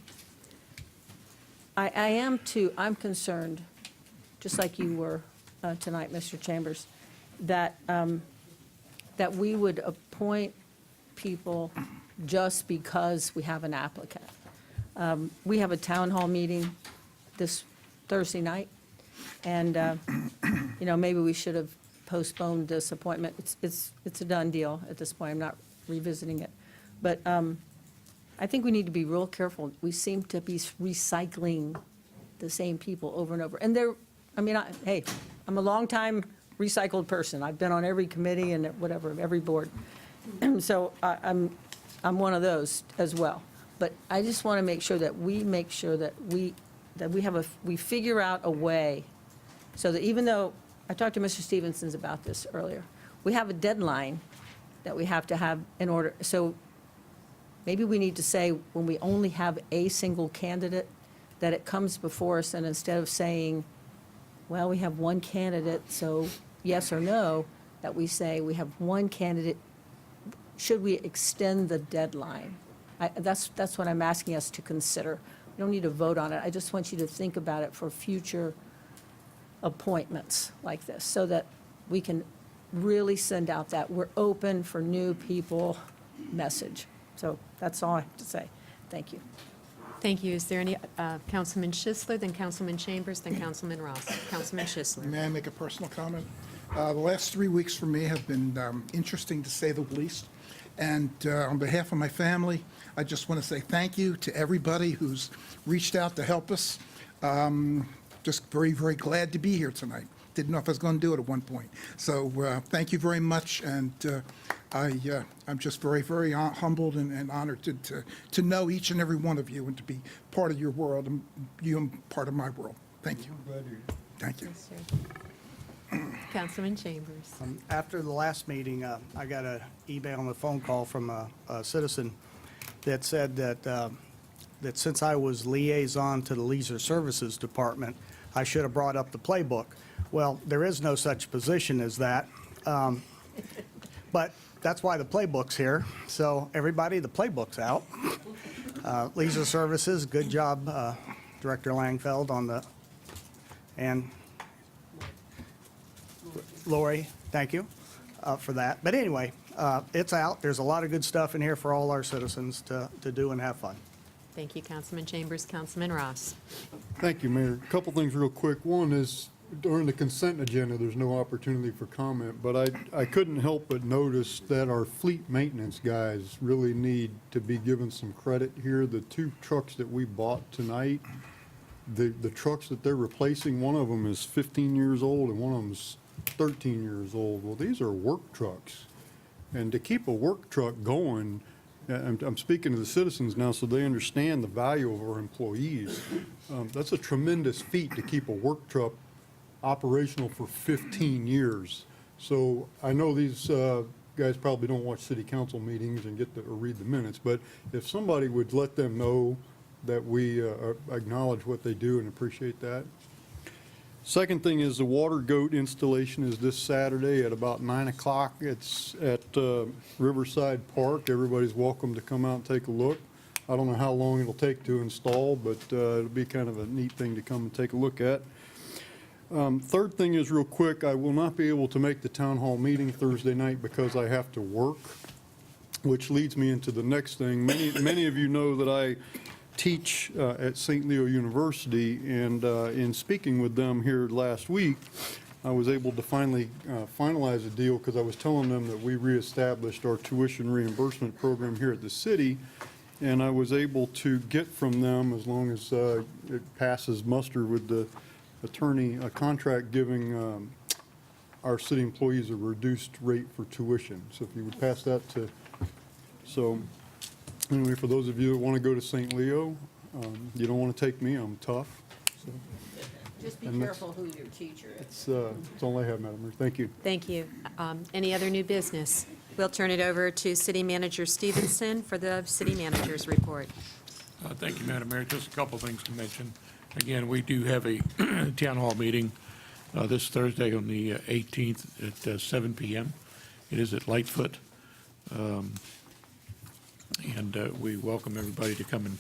I'm concerned, just like you were tonight, Mr. Chambers, that we would appoint people just because we have an applicant. We have a town hall meeting this Thursday night, and, maybe we should have postponed this appointment. It's a done deal at this point. I'm not revisiting it. But I think we need to be real careful. We seem to be recycling the same people over and over. And hey, I'm a longtime recycled person. I've been on every committee and whatever, every board. So I'm one of those as well. But I just want to make sure that we figure out a way so that even though, I talked to Mr. Stevenson's about this earlier, we have a deadline that we have to have in order, so maybe we need to say when we only have a single candidate, that it comes before us, and instead of saying, well, we have one candidate, so yes or no, that we say we have one candidate, should we extend the deadline? That's what I'm asking us to consider. We don't need to vote on it. I just want you to think about it for future appointments like this, so that we can really send out that we're open for new people message. So that's all I have to say. Thank you. Thank you. Is there any, Councilman Schisler, then Councilman Chambers, then Councilman Ross? Councilman Schisler. May I make a personal comment? The last 3 weeks for me have been interesting, to say the least. And on behalf of my family, I just want to say thank you to everybody who's reached out to help us. Just very, very glad to be here tonight. Didn't know if I was going to do it at one point. So thank you very much, and I'm just very, very humbled and honored to know each and every one of you and to be part of your world, and you part of my world. Thank you. Thank you. Yes, sir. Councilman Chambers. After the last meeting, I got an email and a phone call from a citizen that said that since I was liaison to the Leisure Services Department, I should have brought up the playbook. Well, there is no such position as that, but that's why the playbook's here. So everybody, the playbook's out. Leisure Services, good job, Director Langfeld, and Lori, thank you for that. But anyway, it's out. There's a lot of good stuff in here for all our citizens to do and have fun. Thank you, Councilman Chambers. Councilman Ross. Thank you, Mayor. A couple things real quick. One is, during the consent agenda, there's no opportunity for comment, but I couldn't help but notice that our fleet maintenance guys really need to be given some credit here. The 2 trucks that we bought tonight, the trucks that they're replacing, one of them is 15 years old and one of them's 13 years old. Well, these are work trucks. And to keep a work truck going, I'm speaking to the citizens now so they understand the value of our employees. That's a tremendous feat to keep a work truck operational for 15 years. So I know these guys probably don't watch city council meetings and get to or read the minutes, but if somebody would let them know that we acknowledge what they do and appreciate that. Second thing is the water goat installation is this Saturday at about 9 o'clock. It's at Riverside Park. Everybody's welcome to come out and take a look. I don't know how long it'll take to install, but it'll be kind of a neat thing to come and take a look at. Third thing is, real quick, I will not be able to make the town hall meeting Thursday night because I have to work, which leads me into the next thing. Many of you know that I teach at St. Leo University, and in speaking with them here last week, I was able to finally finalize a deal because I was telling them that we reestablished our tuition reimbursement program here at the city, and I was able to get from them, as long as it passes muster with the attorney, a contract giving our city employees a reduced rate for tuition. So if you would pass that to, so anyway, for those of you that want to go to St. Leo, you don't want to take me, I'm tough. So, Just be and careful who your teacher is. that's all I have, Madam Mayor. Thank you. Thank you. Any other new business? We'll turn it over to City Manager Stevenson for the City Manager's report. Thank you, Madam Mayor. Just a couple of things to mention. Again, we do have a town hall meeting this Thursday on the 18th at 7 p.m. It is at Lightfoot. And we welcome everybody to come and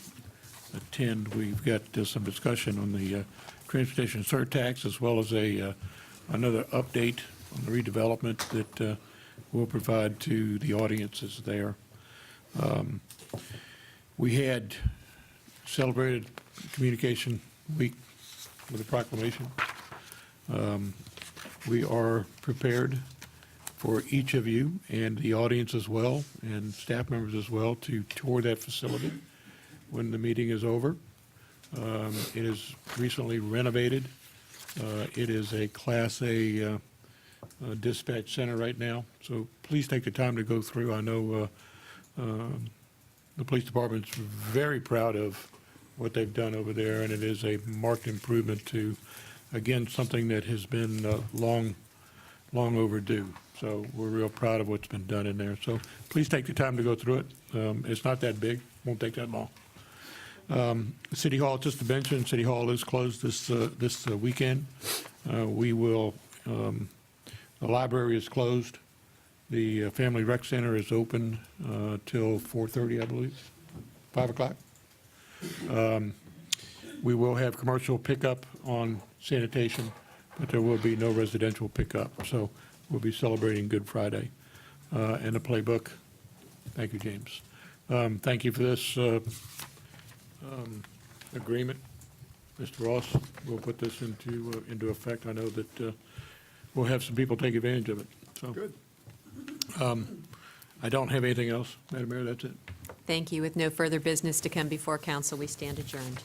attend. We've got some discussion on the transportation surtax, as well as another update on the redevelopment that we'll provide to the audiences there. We had celebrated Communication Week with a proclamation. We are prepared for each of you and the audience as well, and staff members as well, to tour that facility when the meeting is over. It is recently renovated. It is a Class A dispatch center right now, so please take the time to go through. I know the police department's very proud of what they've done over there, and it is a marked improvement to, again, something that has been long overdue. So we're real proud of what's been done in there. So please take the time to go through it. It's not that big, won't take that long. City Hall, just to mention, City Hall is closed this weekend. We will, the library is closed. The Family Rec Center is open till 4:30, I believe, 5 o'clock. We will have commercial pickup on sanitation, but there will be no residential pickup. So we'll be celebrating Good Friday. And the playbook, thank you, James. Thank you for this. agreement. Mr. Ross will put this into effect. I know that we'll have some people take advantage of it, so. Good. I don't have anything else, Madam Mayor, that's it. Thank you. With no further business to come before council, we stand adjourned.